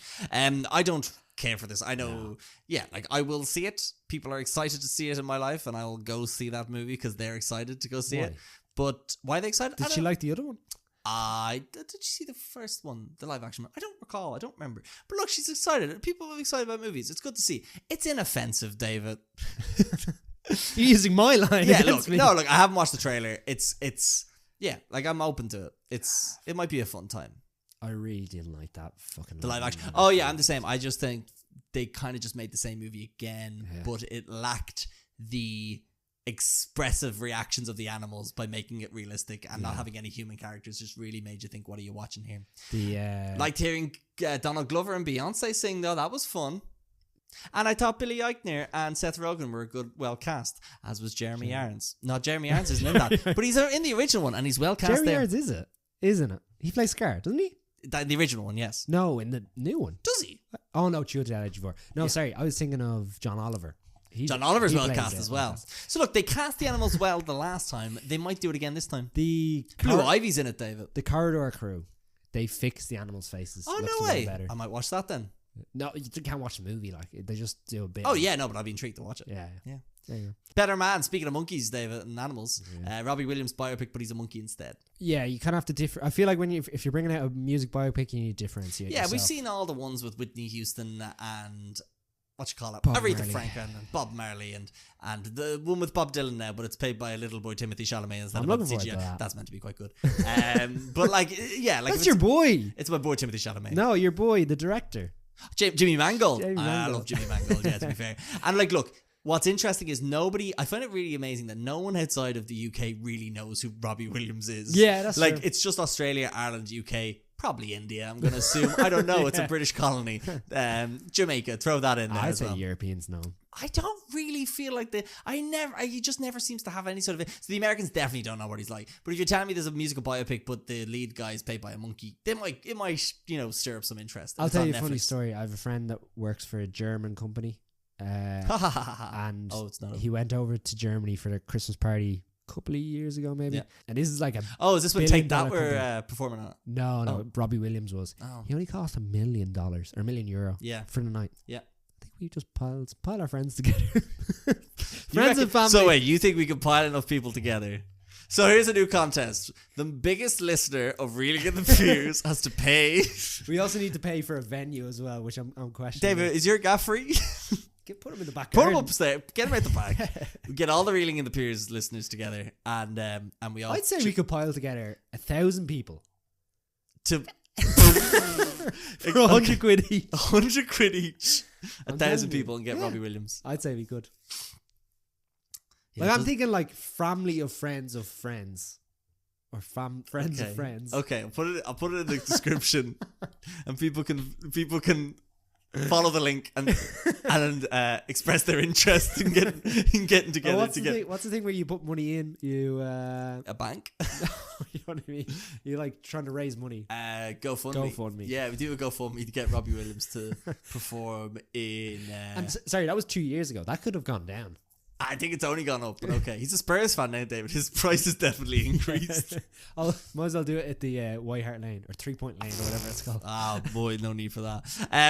I don't care for this. I know, like I will see it. People are excited to see it in my life, and I'll go see that movie because they're excited to go see it. But why are they excited? Did she like the other one? Did you see the first one, the live action one? I don't recall. I don't remember. But look, she's excited. People are excited about movies. It's good to see. It's inoffensive, David. You're using my line. Yeah, against me. look. I haven't watched the trailer. It's like I'm open to it. It might be a fun time. I really didn't like that fucking. The live action. Oh yeah, I'm the same. I just think they kind of just made the same movie again, but it lacked the expressive reactions of the animals by making it realistic and not having any human characters. Just really made you think, what are you watching here? Like hearing Donald Glover and Beyonce sing though, that was fun. And I thought Billy Eichner and Seth Rogen were well cast, as was Jeremy Irons. No, Jeremy Irons isn't in that, but he's in the original one and he's well cast. Jeremy there. Irons isn't it? He plays Scar, doesn't he? The original one, yes. No, in the new one. Does he? Oh no, Untitled Chapter. No, sorry, I was thinking of John Oliver. John Oliver's well cast as well. So look, they cast the animals well the last time. They might do it again this time. The Blue Ivy's in it, David. The Corridor crew, they fixed the animals' faces. Oh, Looks no a lot way. better. I might watch that then. No, you can't watch the movie. Like they just do a bit. Oh yeah, no, but I'd be intrigued to watch it. Yeah. There you go. Better Man. Speaking of monkeys, David, and animals, Robbie Williams biopic, but he's a monkey instead. Yeah, you kind of have to differ. I feel like if you're bringing out a music biopic, you need to differentiate. Yeah, yourself. we've seen all the ones with Whitney Houston and what you call it, Bob Aretha Marley. Franklin and Bob Marley and the one with Bob Dylan now, but it's played by a little boy Timothy Chalamet instead I'm of looking CGI. forward to that. That's meant to be quite good. But like, yeah, like That's your boy. It's my boy Timothy Chalamet. No, your boy, the director. Jimmy Mangold. Jamie I Mangold. love Jimmy Mangold, yeah, to be fair. And like, look, what's interesting is I find it really amazing that no one outside of the UK really knows who Robbie Williams is. Yeah, that's like, true. it's just Australia, Ireland, UK, probably India, I'm going to assume. I don't know. It's a British colony. Jamaica, throw that in there I'd as say well. Europeans know. I don't really feel like he just never seems to have any sort of. So the Americans definitely don't know what he's like. But if you're telling me there's a musical biopic, but the lead guy is played by a monkey, it might stir up some interest. I'll It's tell on you a funny Netflix. story. I have a friend that works for a German company. And it's not. he went over to Germany for the Christmas party a couple of years ago, maybe. Yeah. And this is like a Is this when $1 billion Take That were company. performing on it? No, Robbie Williams was. Oh. He only cost $1 million or €1 million Yeah. for the night. Yeah. I think we just pile our friends together. You Friends reckon- and family. So wait, you think we could pile enough people together? So here's a new contest. The biggest listener of Reeling in the Pews has to pay. We also need to pay for a venue as well, which I'm questioning. David, is your gaff free? Put him in the back Put him garden. upstairs. Get him out the back. We get all the Reeling in the Pews listeners together, and we all. I'd say we could pile together 1,000 people to for 100 quid each. 100 quid each, I'm 1,000 telling you. people, and get Yeah. Robbie Williams. I'd say we could. Yeah, Like I'm does- thinking like family of friends, or friends of friends. Okay, I'll put it in the description, and people can follow the link and express their interest in getting together. What's the thing where you put money in? You A bank, you know what I mean? You're like trying to raise money. GoFundMe. GoFundMe. Yeah, we do a GoFundMe to get Robbie Williams to perform in. Sorry, that was 2 years ago. That could have gone down. I think it's only gone up, but okay. He's a Spurs fan now, David. His price has definitely increased. Might as well do it at the White Hart Lane or 3 Point Lane or whatever it's called. Oh boy, no need for that.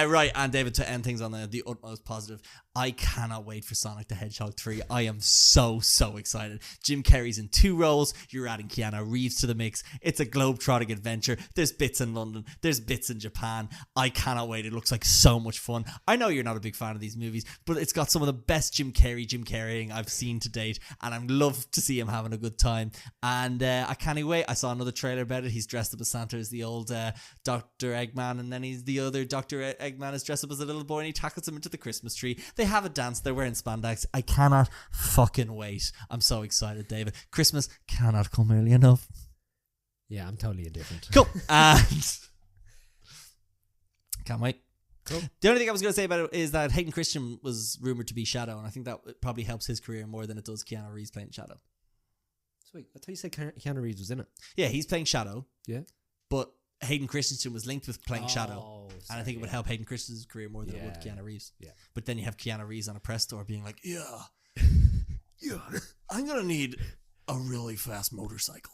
Right, and David, to end things on the utmost positive, I cannot wait for Sonic the Hedgehog 3. I am so excited. Jim Carrey's in 2 roles. You're adding Keanu Reeves to the mix. It's a globe-trotting adventure. There's bits in London. There's bits in Japan. I cannot wait. It looks like so much fun. I know you're not a big fan of these movies, but it's got some of the best Jim Carreying I've seen to date, and I'd love to see him having a good time. And I can't wait. I saw another trailer about it. He's dressed up as Santa as the old Dr. Eggman, and then he's the other Dr. Eggman is dressed up as a little boy, and he tackles him into the Christmas tree. They have a dance. They're wearing spandex. I cannot fucking wait. I'm so excited, David. Christmas cannot come early enough. Yeah, I'm totally indifferent. Cool. And can't wait. Cool. The only thing I was going to say about it is that Hayden Christensen was rumored to be Shadow, and I think that probably helps his career more than it does Keanu Reeves playing Shadow. Sweet. I thought you said Keanu Reeves was in it. Yeah, he's playing Shadow, Yeah. but Hayden Christensen was linked with playing Shadow, Oh, and I think it would help Hayden Christensen's career more than it would Keanu Reeves. Yeah. But then you have Keanu Reeves on a press tour being like, yeah, I'm going to need a really fast motorcycle.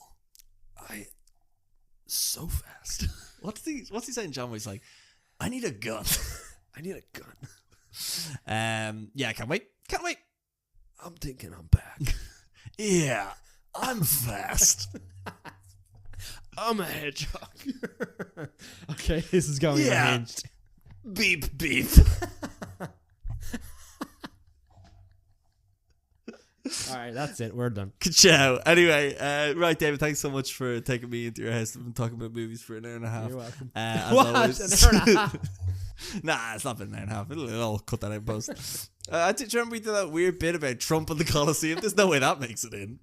So fast. What's he saying, John? He's like, I need a gun. I need a gun. Yeah, can't wait. Can't wait. I'm thinking I'm back. Yeah, I'm fast. I'm a hedgehog. Okay, this is going unhinged. Beep, beep. All right, that's it. We're done. Ciao. Anyway, right, David, thanks so much for taking me into your house. I've been talking about movies for an hour and a half. You're welcome. As What? always. An hour and a half? Nah, it's not been an hour and a half. I'll cut that out in post. I do you remember we did that weird bit about Trump and the Colosseum? There's no way that makes it in.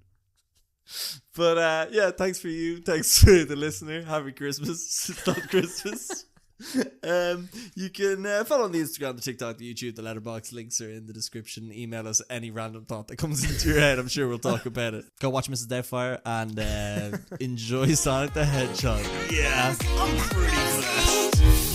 But yeah, thanks for you. Thanks for the listener. Happy Christmas. It's not Christmas. You can follow on the Instagram, the TikTok, the YouTube, the letterbox. Links are in the description. Email us any random thought that comes into your head. I'm sure we'll talk about it. Go watch Mrs. Doubtfire and enjoy Sonic the Hedgehog. Yeah, I'm pretty fast.